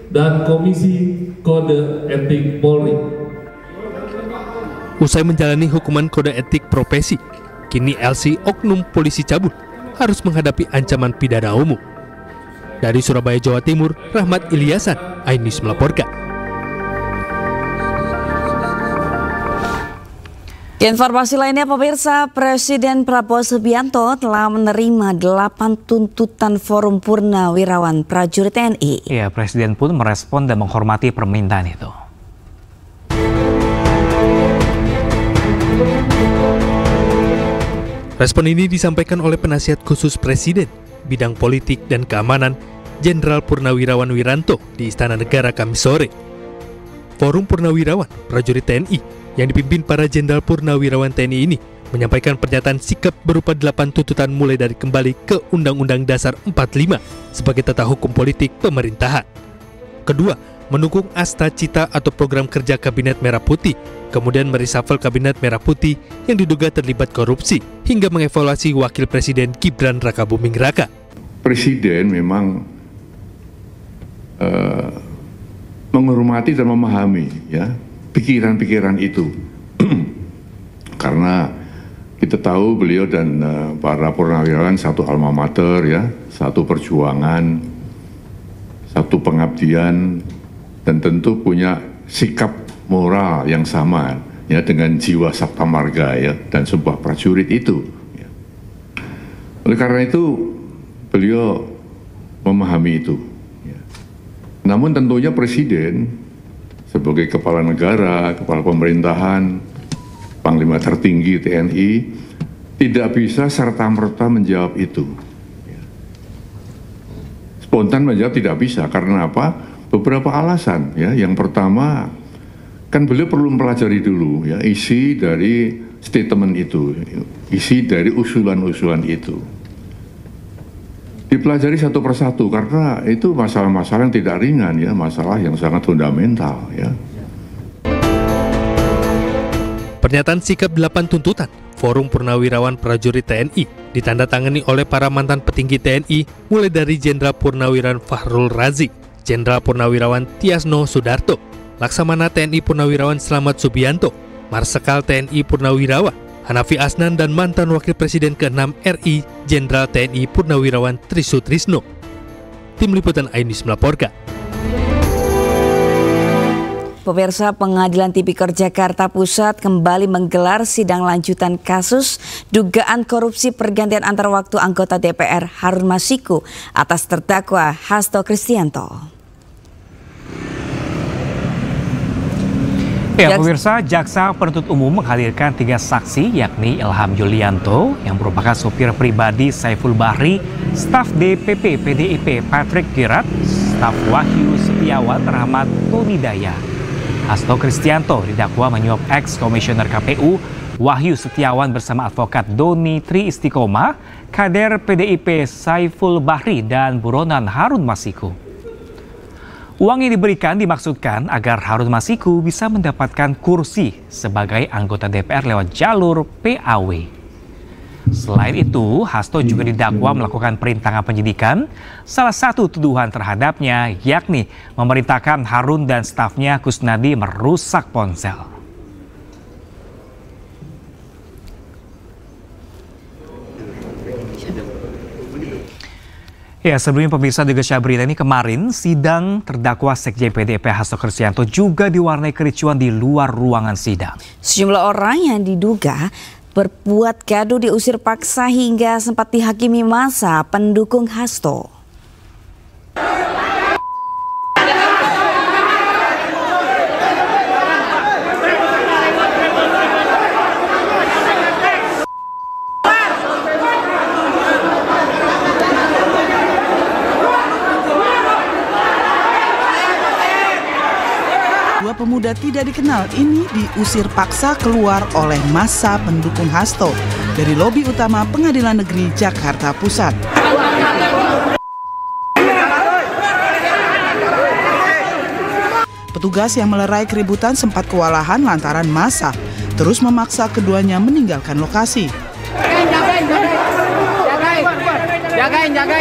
dan Komisi Kode Etik Polri. Usai menjalani hukuman kode etik profesi, kini LC oknum polisi cabul harus menghadapi ancaman pidana umum. Dari Surabaya, Jawa Timur, Rahmat Ilyasan, iNews melaporkan. Informasi lainnya pemirsa, Presiden Prabowo Subianto telah menerima 8 tuntutan Forum Purnawirawan Prajurit TNI. Ya, Presiden pun merespon dan menghormati permintaan itu. Respon ini disampaikan oleh penasihat khusus Presiden, bidang politik dan keamanan, Jenderal Purnawirawan Wiranto di Istana Negara Kamis sore. Forum Purnawirawan Prajurit TNI yang dipimpin para Jenderal Purnawirawan TNI ini menyampaikan pernyataan sikap berupa 8 tuntutan mulai dari kembali ke Undang-Undang Dasar 45 sebagai tata hukum politik pemerintahan. Kedua, mendukung Asta Cita atau program kerja Kabinet Merah Putih, kemudian mereshuffle Kabinet Merah Putih yang diduga terlibat korupsi, hingga mengevaluasi Wakil Presiden Gibran Rakabuming Raka. Presiden memang menghormati dan memahami ya pikiran-pikiran itu, karena kita tahu beliau dan para purnawirawan satu alma mater ya, satu perjuangan, satu pengabdian, dan tentu punya sikap moral yang sama ya dengan jiwa sabta marga ya dan sebuah prajurit itu ya. Oleh karena itu beliau memahami itu ya. Namun tentunya Presiden sebagai kepala negara, kepala pemerintahan, Panglima tertinggi TNI tidak bisa serta-merta menjawab itu ya. Spontan menjawab tidak bisa, karena apa? Beberapa alasan ya. Yang pertama, kan beliau perlu mempelajari dulu ya isi dari statement itu, isi dari usulan-usulan itu. Dipelajari satu persatu, karena itu masalah-masalah yang tidak ringan ya, masalah yang sangat fundamental ya. Pernyataan sikap 8 tuntutan Forum Purnawirawan Prajurit TNI ditandatangani oleh para mantan petinggi TNI mulai dari Jenderal Purnawirawan Fahrul Razi, Jenderal Purnawirawan Tiasno Sudarto, Laksamana TNI Purnawirawan Slamet Subianto, Marsekal TNI Purnawirawan Hanafi Asnan, dan mantan Wakil Presiden ke-6 RI Jenderal TNI Purnawirawan Trisutrisno. Tim Liputan iNews melaporkan. Pemirsa, Pengadilan Tipikor Jakarta Pusat kembali menggelar sidang lanjutan kasus dugaan korupsi pergantian antar waktu anggota DPR Harun Masiku atas terdakwa Hasto Kristianto. Ya, pemirsa, Jaksa Penuntut Umum menghadirkan 3 saksi, yakni Ilham Yulianto yang merupakan sopir pribadi Saiful Bahri, staf DPP PDIP Patrick Girat, staf Wahyu Setiawan Rahmat Tonidaya. Hasto Kristianto didakwa menyuap ex-komisioner KPU Wahyu Setiawan bersama advokat Doni Tri Istiqomah, kader PDIP Saiful Bahri dan buronan Harun Masiku. Uang yang diberikan dimaksudkan agar Harun Masiku bisa mendapatkan kursi sebagai anggota DPR lewat jalur PAW. Selain itu, Hasto juga didakwa melakukan perintangan penyidikan. Salah satu tuduhan terhadapnya yakni memerintahkan Harun dan stafnya Kusnadi merusak ponsel. Ya, sebelumnya pemirsa juga Syabrina, ini kemarin sidang terdakwa Sekjen PDIP Hasto Kristianto juga diwarnai kericuan di luar ruangan sidang. Sejumlah orang yang diduga berbuat gaduh diusir paksa hingga sempat dihakimi massa pendukung Hasto. Pemuda tidak dikenal ini diusir paksa keluar oleh massa pendukung Hasto dari lobi utama Pengadilan Negeri Jakarta Pusat. Petugas yang melerai keributan sempat kewalahan lantaran massa terus memaksa keduanya meninggalkan lokasi. Jagain.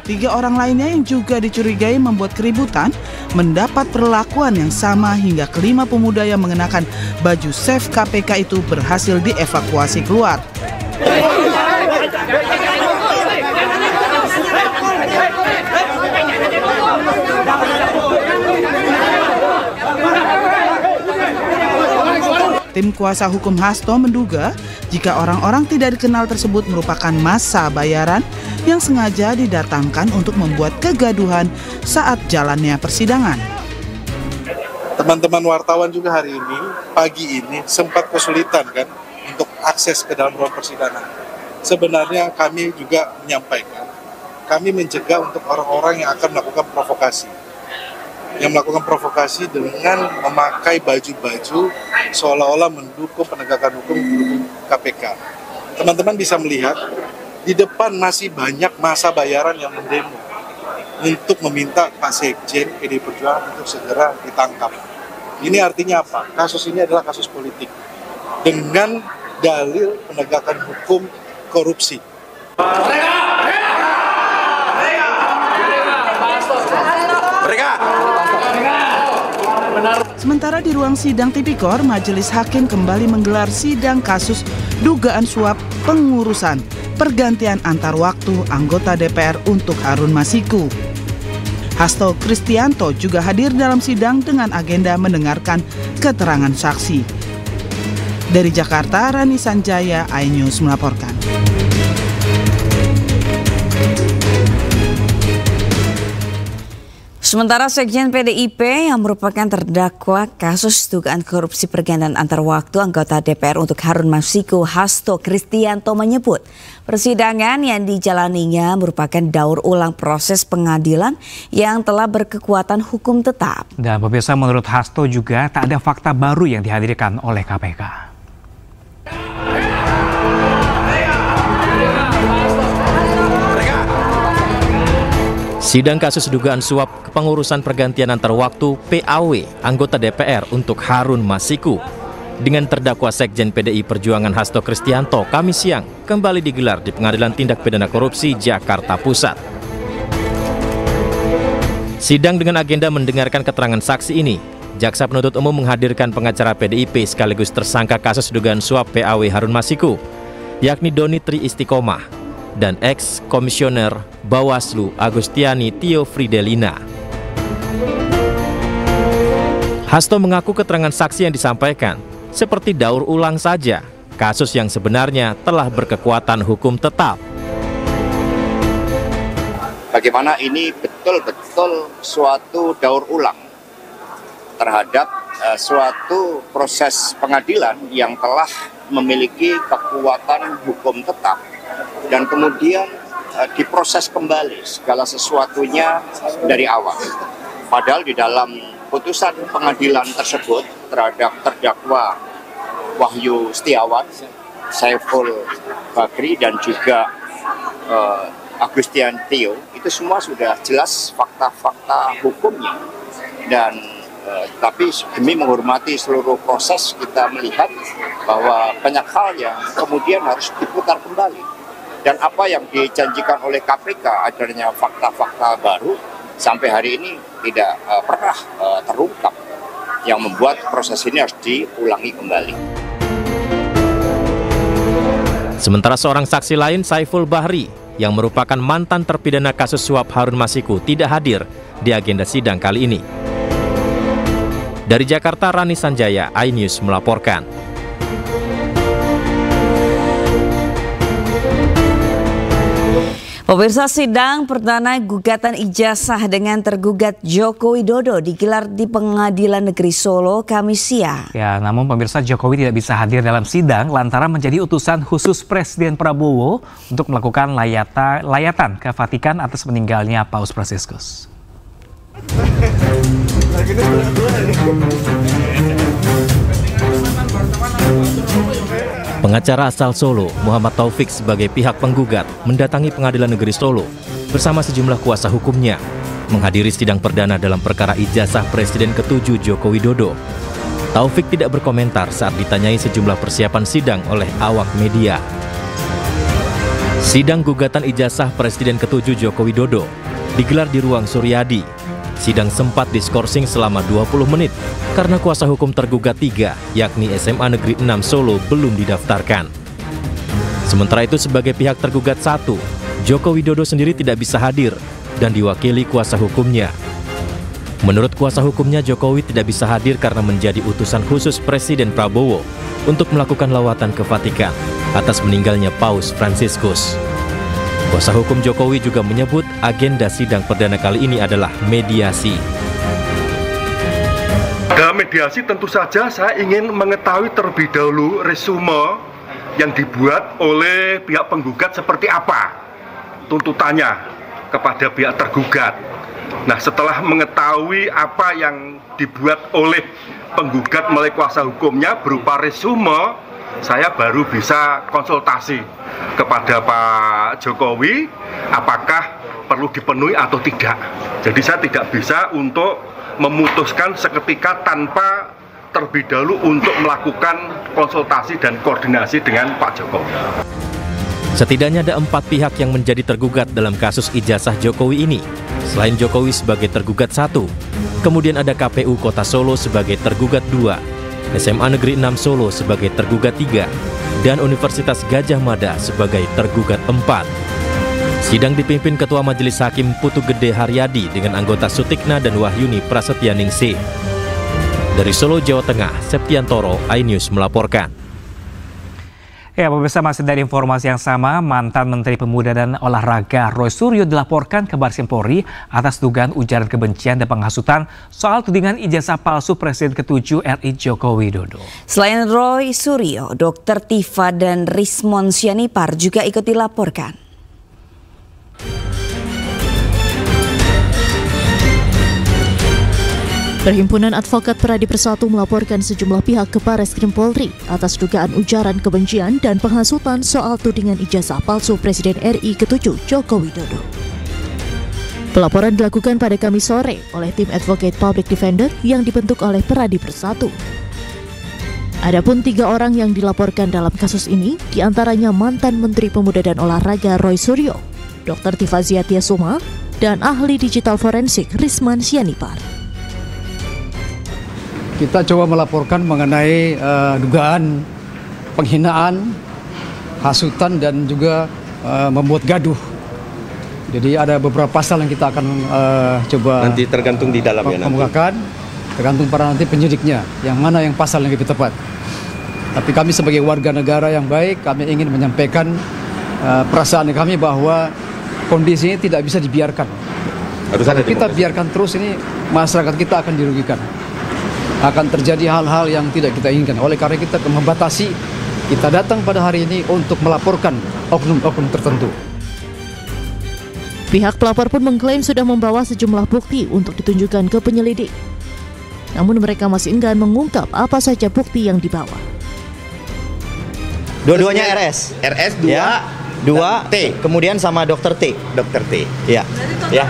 Tiga orang lainnya yang juga dicurigai membuat keributan mendapat perlakuan yang sama hingga kelima pemuda yang mengenakan baju SAFE KPK itu berhasil dievakuasi keluar. Tim kuasa hukum Hasto menduga jika orang-orang tidak dikenal tersebut merupakan massa bayaran yang sengaja didatangkan untuk membuat kegaduhan saat jalannya persidangan. Teman-teman wartawan juga hari ini, pagi ini sempat kesulitan kan untuk akses ke dalam ruang persidangan. Sebenarnya kami juga menyampaikan, kami mencegah untuk orang-orang yang akan melakukan provokasi. Yang melakukan provokasi dengan memakai baju-baju seolah-olah mendukung penegakan hukum KPK. Teman-teman bisa melihat, di depan masih banyak massa bayaran yang mendemo untuk meminta Pak Sekjen PDI Perjuangan untuk segera ditangkap. Ini artinya apa? Kasus ini adalah kasus politik dengan dalil penegakan hukum korupsi. Sementara di ruang sidang Tipikor, Majelis Hakim kembali menggelar sidang kasus dugaan suap pengurusan pergantian antar waktu anggota DPR untuk Harun Masiku. Hasto Kristianto juga hadir dalam sidang dengan agenda mendengarkan keterangan saksi. Dari Jakarta, Rani Sanjaya, iNews melaporkan. Sementara Sekjen PDIP yang merupakan terdakwa kasus dugaan korupsi pergantian antar waktu anggota DPR untuk Harun Masiku, Hasto Kristianto menyebut persidangan yang dijalaninya merupakan daur ulang proses pengadilan yang telah berkekuatan hukum tetap. Dan pemirsa, menurut Hasto juga tak ada fakta baru yang dihadirkan oleh KPK. Sidang kasus dugaan suap kepengurusan pergantian antar waktu PAW anggota DPR untuk Harun Masiku dengan terdakwa Sekjen PDI Perjuangan Hasto Kristianto Kamis siang kembali digelar di Pengadilan Tindak Pidana Korupsi Jakarta Pusat. Sidang dengan agenda mendengarkan keterangan saksi ini, Jaksa Penuntut Umum menghadirkan pengacara PDIP sekaligus tersangka kasus dugaan suap PAW Harun Masiku. yakni Doni Tri Istiqomah, dan ex-komisioner Bawaslu Agustiani Tio Fridelina. Hasto mengaku keterangan saksi yang disampaikan seperti daur ulang saja kasus yang sebenarnya telah berkekuatan hukum tetap. Bagaimana ini betul-betul suatu daur ulang terhadap suatu proses pengadilan yang telah memiliki kekuatan hukum tetap dan kemudian diproses kembali segala sesuatunya dari awal. Padahal di dalam putusan pengadilan tersebut terhadap terdakwa Wahyu Setiawan, Saiful Bakri dan juga Agustian Tio, itu semua sudah jelas fakta-fakta hukumnya. Dan tapi demi menghormati seluruh proses, kita melihat bahwa banyak hal yang kemudian harus diputar kembali. Dan apa yang dijanjikan oleh KPK adanya fakta-fakta baru sampai hari ini tidak pernah terungkap, yang membuat proses ini harus diulangi kembali. Sementara seorang saksi lain, Saiful Bahri, yang merupakan mantan terpidana kasus suap Harun Masiku, tidak hadir di agenda sidang kali ini. Dari Jakarta, Rani Sanjaya, iNews melaporkan. Pemirsa, sidang perdana gugatan ijazah dengan tergugat Joko Widodo digelar di Pengadilan Negeri Solo Kamis siang. Ya, namun pemirsa, Jokowi tidak bisa hadir dalam sidang lantaran menjadi utusan khusus Presiden Prabowo untuk melakukan layatan ke Vatikan atas meninggalnya Paus Fransiskus. Pengacara asal Solo, Muhammad Taufik sebagai pihak penggugat mendatangi Pengadilan Negeri Solo bersama sejumlah kuasa hukumnya menghadiri sidang perdana dalam perkara ijazah Presiden ke-7 Joko Widodo. Taufik tidak berkomentar saat ditanyai sejumlah persiapan sidang oleh awak media. Sidang gugatan ijazah Presiden ke-7 Joko Widodo digelar di ruang Suryadi. Sidang sempat diskorsing selama 20 menit karena kuasa hukum tergugat 3, yakni SMA Negeri 6 Solo, belum didaftarkan. Sementara itu sebagai pihak tergugat 1, Joko Widodo sendiri tidak bisa hadir dan diwakili kuasa hukumnya. Menurut kuasa hukumnya, Jokowi tidak bisa hadir karena menjadi utusan khusus Presiden Prabowo untuk melakukan lawatan ke Vatikan atas meninggalnya Paus Fransiskus. Kuasa hukum Jokowi juga menyebut agenda sidang perdana kali ini adalah mediasi. Dalam mediasi tentu saja saya ingin mengetahui terlebih dahulu resume yang dibuat oleh pihak penggugat seperti apa tuntutannya kepada pihak tergugat. Nah, setelah mengetahui apa yang dibuat oleh penggugat melalui kuasa hukumnya berupa resume, saya baru bisa konsultasi kepada Pak Jokowi apakah perlu dipenuhi atau tidak. Jadi saya tidak bisa untuk memutuskan seketika tanpa terlebih dahulu untuk melakukan konsultasi dan koordinasi dengan Pak Jokowi. Setidaknya ada 4 pihak yang menjadi tergugat dalam kasus ijazah Jokowi ini. Selain Jokowi sebagai tergugat 1, kemudian ada KPU Kota Solo sebagai tergugat 2, SMA Negeri 6 Solo sebagai tergugat 3, dan Universitas Gadjah Mada sebagai tergugat 4. Sidang dipimpin Ketua Majelis Hakim Putu Gede Haryadi dengan anggota Sutikna dan Wahyuni Prasetyaningsih. Dari Solo, Jawa Tengah, Septiantoro, iNews melaporkan. Ya, pemirsa, masih dari informasi yang sama, mantan Menteri Pemuda dan Olahraga Roy Suryo dilaporkan ke Baris Krim Polri atas dugaan ujaran kebencian dan penghasutan soal tudingan ijazah palsu Presiden ke-7 RI Joko Widodo. Selain Roy Suryo, Dr. Tifa dan Rismon Sianipar juga ikut dilaporkan. Perhimpunan Advokat Pradi Persatu melaporkan sejumlah pihak ke Baris Krim Polri atas dugaan ujaran kebencian dan penghasutan soal tudingan ijazah palsu Presiden RI ke-7 Joko Widodo. Pelaporan dilakukan pada Kamis sore oleh tim Advocate Public Defender yang dibentuk oleh Pradi Persatu. Adapun 3 orang yang dilaporkan dalam kasus ini, diantaranya mantan Menteri Pemuda dan Olahraga Roy Suryo, Dr. Tifa Ziatiasuma, dan ahli digital forensik Rismon Sianipar. Kita coba melaporkan mengenai dugaan penghinaan hasutan dan juga membuat gaduh. Jadi ada beberapa pasal yang kita akan coba nanti tergantung di dalamnya kemukakan, tergantung pada nanti penyidiknya yang mana yang pasal yang lebih tepat. Tapi kami sebagai warga negara yang baik, kami ingin menyampaikan perasaan kami bahwa kondisi ini tidak bisa dibiarkan. Kalau kita biarkan terus ini, masyarakat kita akan dirugikan. Akan terjadi hal-hal yang tidak kita inginkan. Oleh karena kita membatasi, kita datang pada hari ini untuk melaporkan oknum-oknum tertentu. Pihak pelapor pun mengklaim sudah membawa sejumlah bukti untuk ditunjukkan ke penyelidik. Namun mereka masih enggan mengungkap apa saja bukti yang dibawa. Dua-duanya RS. RS 2, ya, 2 T. Kemudian sama dokter T. Dokter T. Ya. Ya.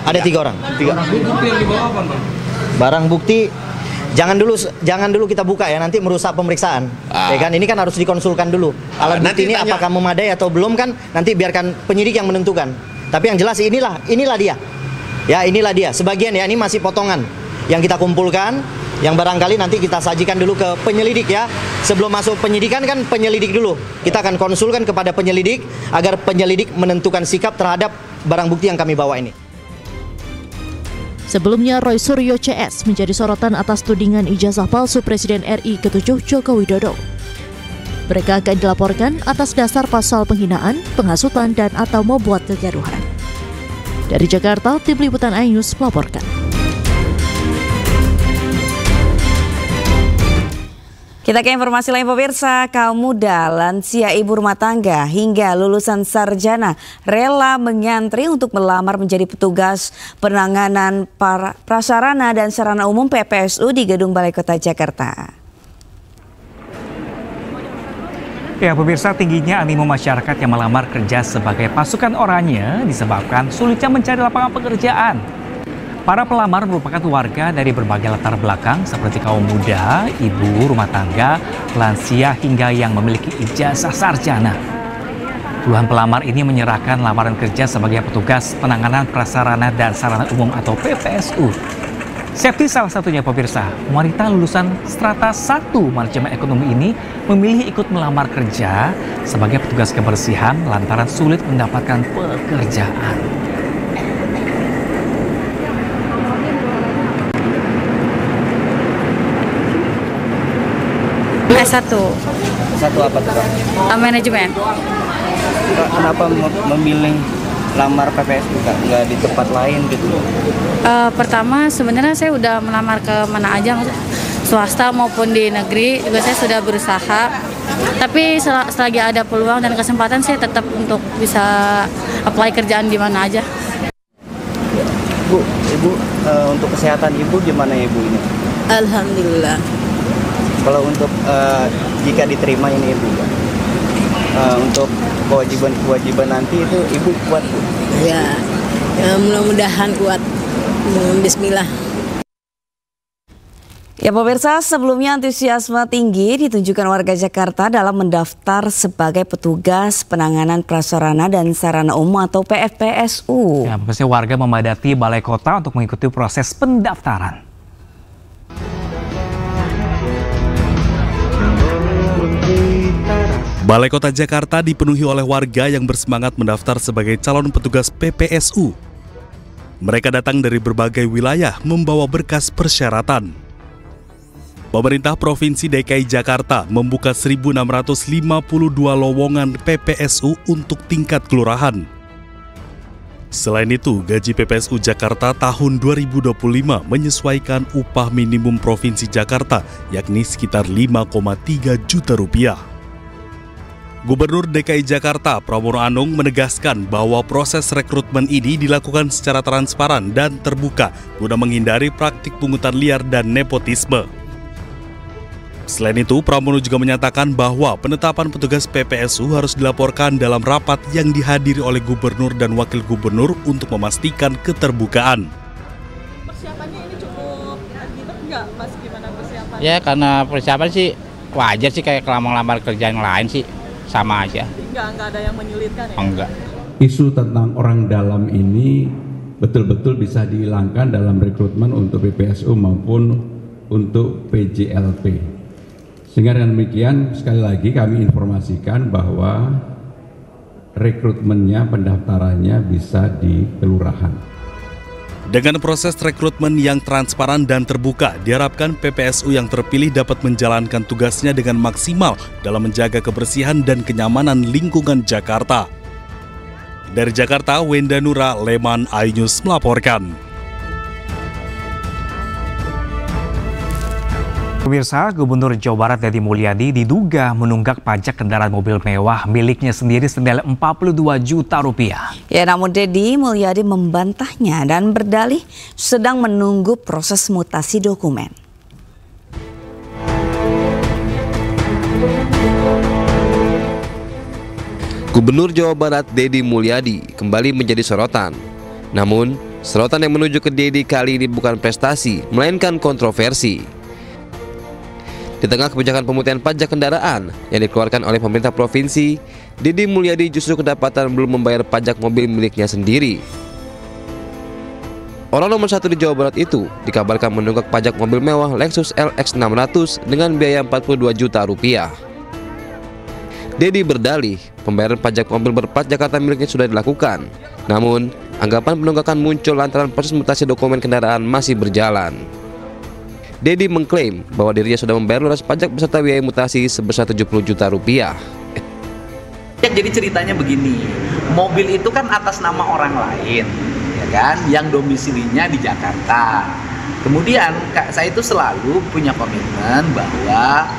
Ada 3 orang. 3. Barang bukti yang dibawa apa, Bang? Barang bukti jangan dulu kita buka ya, nanti merusak pemeriksaan. Ya kan, ini kan harus dikonsulkan dulu. Alat bukti ini apakah memadai atau belum kan nanti biarkan penyidik yang menentukan. Tapi yang jelas inilah dia. Ya, inilah dia. Sebagian ya, ini masih potongan yang kita kumpulkan, yang barangkali nanti kita sajikan dulu ke penyelidik ya. Sebelum masuk penyidikan kan penyelidik dulu. Kita akan konsulkan kepada penyelidik agar penyelidik menentukan sikap terhadap barang bukti yang kami bawa ini. Sebelumnya, Roy Suryo CS menjadi sorotan atas tudingan ijazah palsu Presiden RI ke-7 Joko Widodo. Mereka akan dilaporkan atas dasar pasal penghinaan, penghasutan, dan atau membuat kegaduhan. Dari Jakarta, Tim Liputan iNews melaporkan. Kita ke informasi lain pemirsa, kaum muda, lansia, ibu rumah tangga, hingga lulusan sarjana rela mengantri untuk melamar menjadi petugas penanganan prasarana dan sarana umum PPSU di Gedung Balai Kota Jakarta. Ya pemirsa, tingginya animo masyarakat yang melamar kerja sebagai pasukan oranye disebabkan sulitnya mencari lapangan pekerjaan. Para pelamar merupakan warga dari berbagai latar belakang seperti kaum muda, ibu rumah tangga, lansia hingga yang memiliki ijazah sarjana. Puluhan pelamar ini menyerahkan lamaran kerja sebagai petugas penanganan prasarana dan sarana umum atau PPSU. Septi salah satunya pemirsa, wanita lulusan strata 1 manajemen ekonomi ini memilih ikut melamar kerja sebagai petugas kebersihan lantaran sulit mendapatkan pekerjaan. S1. S1 apa tuh, Kak? Manajemen. Kenapa memilih lamar PPSU, Kak? Nggak di tempat lain gitu? Pertama sebenarnya saya udah melamar ke mana aja, swasta maupun di negeri juga saya sudah berusaha. Tapi selagi ada peluang dan kesempatan saya tetap untuk bisa apply kerjaan di mana aja. Ibu untuk kesehatan ibu gimana ibu ini? Alhamdulillah. Kalau untuk jika diterima ini ibu, untuk kewajiban nanti itu ibu kuat Bu? Ya, mudah-mudahan kuat. Bismillah. Ya pemirsa, sebelumnya antusiasme tinggi ditunjukkan warga Jakarta dalam mendaftar sebagai petugas penanganan prasarana dan sarana umum atau PPSU. Ya, pemirsa, warga memadati balai kota untuk mengikuti proses pendaftaran. Balai Kota Jakarta dipenuhi oleh warga yang bersemangat mendaftar sebagai calon petugas PPSU. Mereka datang dari berbagai wilayah membawa berkas persyaratan. Pemerintah Provinsi DKI Jakarta membuka 1.652 lowongan PPSU untuk tingkat kelurahan. Selain itu, gaji PPSU Jakarta tahun 2025 menyesuaikan upah minimum Provinsi Jakarta, yakni sekitar 5,3 juta rupiah. Gubernur DKI Jakarta Pramono Anung menegaskan bahwa proses rekrutmen ini dilakukan secara transparan dan terbuka guna menghindari praktik pungutan liar dan nepotisme. Selain itu, Pramono juga menyatakan bahwa penetapan petugas PPSU harus dilaporkan dalam rapat yang dihadiri oleh gubernur dan wakil gubernur untuk memastikan keterbukaan. Persiapannya ini cukup ribet nggak, Mas? Gimana persiapannya? Ya, karena persiapan sih wajar sih, kayak lamar kerja yang lain sih. Sama aja. Nggak ada yang menyulitkan ya? Enggak. Isu tentang orang dalam ini betul-betul bisa dihilangkan dalam rekrutmen untuk PPSU maupun untuk PJLP. Sehingga dengan demikian sekali lagi kami informasikan bahwa rekrutmennya, pendaftarannya bisa di kelurahan. Dengan proses rekrutmen yang transparan dan terbuka, diharapkan PPSU yang terpilih dapat menjalankan tugasnya dengan maksimal dalam menjaga kebersihan dan kenyamanan lingkungan Jakarta. Dari Jakarta, Wenda Nura, Leman iNews melaporkan. Pemirsa, Gubernur Jawa Barat Deddy Mulyadi diduga menunggak pajak kendaraan mobil mewah miliknya sendiri senilai 42 juta rupiah. Ya, namun Deddy Mulyadi membantahnya dan berdalih sedang menunggu proses mutasi dokumen. Gubernur Jawa Barat Deddy Mulyadi kembali menjadi sorotan. Namun, sorotan yang menuju ke Deddy kali ini bukan prestasi, melainkan kontroversi. Di tengah kebijakan pemutihan pajak kendaraan yang dikeluarkan oleh pemerintah provinsi, Deddy Mulyadi justru kedapatan belum membayar pajak mobil miliknya sendiri. Orang nomor 1 di Jawa Barat itu dikabarkan menunggak pajak mobil mewah Lexus LX 600 dengan biaya 42 juta rupiah. Deddy berdalih pembayaran pajak mobil berplat Jakarta miliknya sudah dilakukan. Namun, anggapan penunggakan muncul lantaran proses mutasi dokumen kendaraan masih berjalan. Deddy mengklaim bahwa dirinya sudah membayar lunas pajak beserta biaya mutasi sebesar 70 juta rupiah. Jadi ceritanya begini, mobil itu kan atas nama orang lain, ya kan, yang domisilinya di Jakarta. Kemudian saya itu selalu punya komitmen bahwa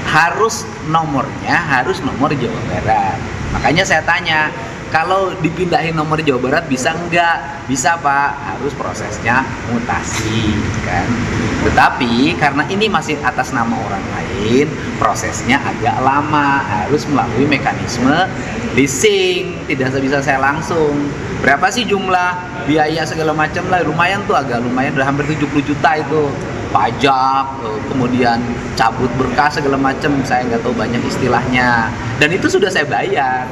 harus nomornya harus nomor Jawa Barat. Makanya saya tanya, kalau dipindahin nomor Jawa Barat bisa enggak? Bisa Pak, harus prosesnya mutasi kan. Tetapi karena ini masih atas nama orang lain, prosesnya agak lama, harus melalui mekanisme leasing, tidak bisa saya langsung. Berapa sih jumlah biaya segala macam lah, lumayan tuh, agak lumayan, udah hampir 70 juta itu. Pajak, kemudian cabut berkas segala macam, saya nggak tahu banyak istilahnya. Dan itu sudah saya bayar.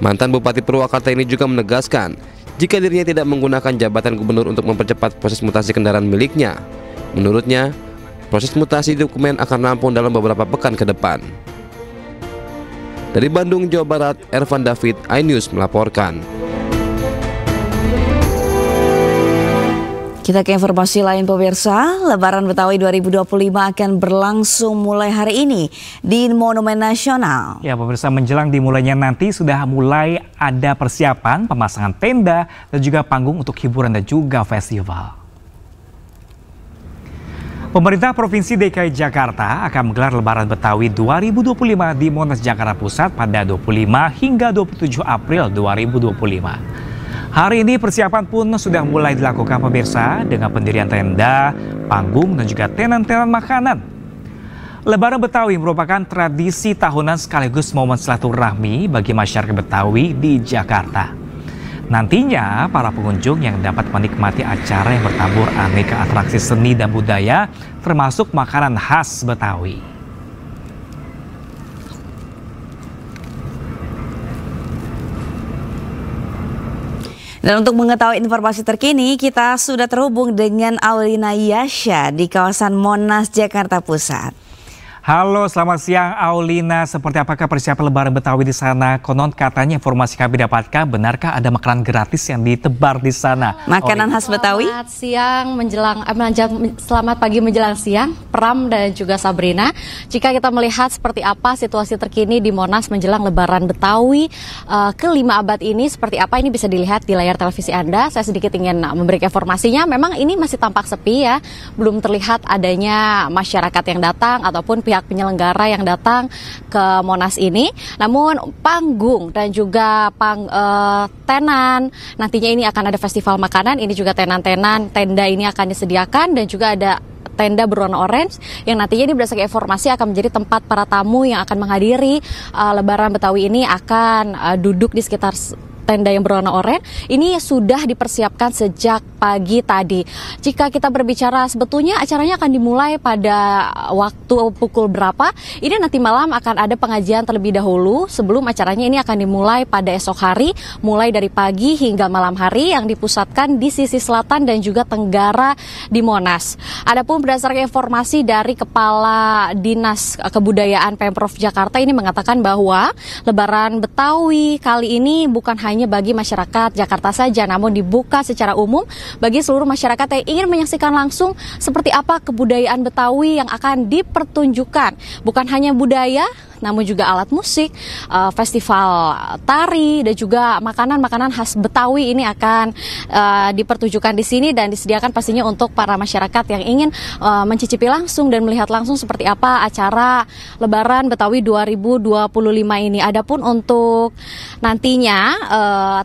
Mantan Bupati Purwakarta ini juga menegaskan jika dirinya tidak menggunakan jabatan gubernur untuk mempercepat proses mutasi kendaraan miliknya. Menurutnya, proses mutasi dokumen akan rampung dalam beberapa pekan ke depan. Dari Bandung, Jawa Barat, Ervan David, iNews melaporkan. Kita ke informasi lain pemirsa, Lebaran Betawi 2025 akan berlangsung mulai hari ini di Monumen Nasional. Ya pemirsa, menjelang dimulainya nanti sudah mulai ada persiapan pemasangan tenda dan juga panggung untuk hiburan dan juga festival. Pemerintah Provinsi DKI Jakarta akan menggelar Lebaran Betawi 2025 di Monas Jakarta Pusat pada 25 hingga 27 April 2025. Hari ini persiapan pun sudah mulai dilakukan pemirsa dengan pendirian tenda, panggung dan juga tenan-tenan makanan. Lebaran Betawi merupakan tradisi tahunan sekaligus momen silaturahmi bagi masyarakat Betawi di Jakarta. Nantinya para pengunjung yang dapat menikmati acara yang bertabur aneka atraksi seni dan budaya termasuk makanan khas Betawi. Dan untuk mengetahui informasi terkini, kita sudah terhubung dengan Aulina Yasha di kawasan Monas, Jakarta Pusat. Halo, selamat siang Aulina. Seperti apakah persiapan Lebaran Betawi di sana? Konon katanya informasi kami dapatkan, benarkah ada makanan gratis yang ditebar di sana? Makanan khas Betawi? Selamat siang selamat pagi menjelang siang, Pram dan juga Sabrina. Jika kita melihat seperti apa situasi terkini di Monas menjelang Lebaran Betawi ke-5 abad ini, seperti apa ini bisa dilihat di layar televisi Anda. Saya sedikit ingin memberikan informasinya, memang ini masih tampak sepi ya, belum terlihat adanya masyarakat yang datang ataupun pihak penyelenggara yang datang ke Monas ini. Namun panggung dan juga tenan, nantinya ini akan ada festival makanan, ini juga tenan-tenan, tenda ini akan disediakan dan juga ada tenda berwarna orange yang nantinya ini berdasarkan informasi akan menjadi tempat para tamu yang akan menghadiri Lebaran Betawi ini akan duduk di sekitar tenda yang berwarna oranye ini sudah dipersiapkan sejak pagi tadi. Jika kita berbicara sebetulnya acaranya akan dimulai pada waktu pukul berapa? Ini nanti malam akan ada pengajian terlebih dahulu sebelum acaranya ini akan dimulai pada esok hari, mulai dari pagi hingga malam hari yang dipusatkan di sisi selatan dan juga tenggara di Monas. Adapun berdasarkan informasi dari Kepala Dinas Kebudayaan Pemprov Jakarta ini mengatakan bahwa Lebaran Betawi kali ini bukan hanya bagi masyarakat Jakarta saja, namun dibuka secara umum bagi seluruh masyarakat yang ingin menyaksikan langsung seperti apa kebudayaan Betawi yang akan dipertunjukkan. Bukan hanya budaya, namun juga alat musik, festival tari, dan juga makanan-makanan khas Betawi ini akan dipertunjukkan di sini dan disediakan pastinya untuk para masyarakat yang ingin mencicipi langsung dan melihat langsung seperti apa acara Lebaran Betawi 2025 ini. Adapun untuk nantinya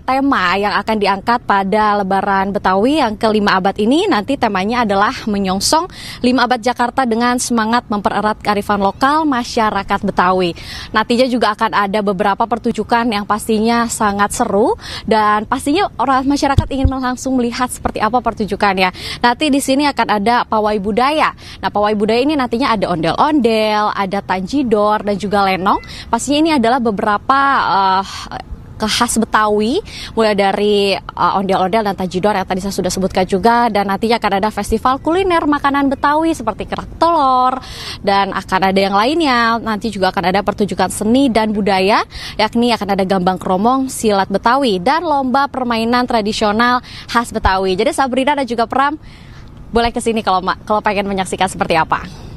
tema yang akan diangkat pada Lebaran Betawi yang ke-5 abad ini, nanti temanya adalah menyongsong 5 abad Jakarta dengan semangat mempererat kearifan lokal masyarakat Betawi. Nantinya juga akan ada beberapa pertunjukan yang pastinya sangat seru dan pastinya orang masyarakat ingin langsung melihat seperti apa pertunjukannya. Nanti di sini akan ada pawai budaya. Nah, pawai budaya ini nantinya ada ondel-ondel, ada tanjidor dan juga lenong. Pastinya ini adalah beberapa khas Betawi, mulai dari ondel-ondel dan tanjidor yang tadi saya sudah sebutkan juga, dan nantinya akan ada festival kuliner makanan Betawi seperti kerak telur dan akan ada yang lainnya. Nanti juga akan ada pertunjukan seni dan budaya, yakni akan ada gambang kromong, silat Betawi dan lomba permainan tradisional khas Betawi. Jadi Sabrina dan juga Pram boleh kesini kalau pengen menyaksikan seperti apa.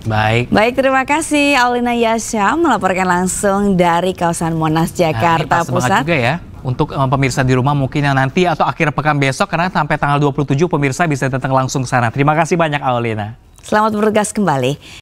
Baik, terima kasih Aulina Yasha melaporkan langsung dari kawasan Monas, Jakarta Pusat. Juga ya untuk pemirsa di rumah mungkin yang nanti atau akhir pekan besok, karena sampai tanggal 27 pemirsa bisa datang langsung ke sana. Terima kasih banyak Aulina. Selamat bertugas kembali.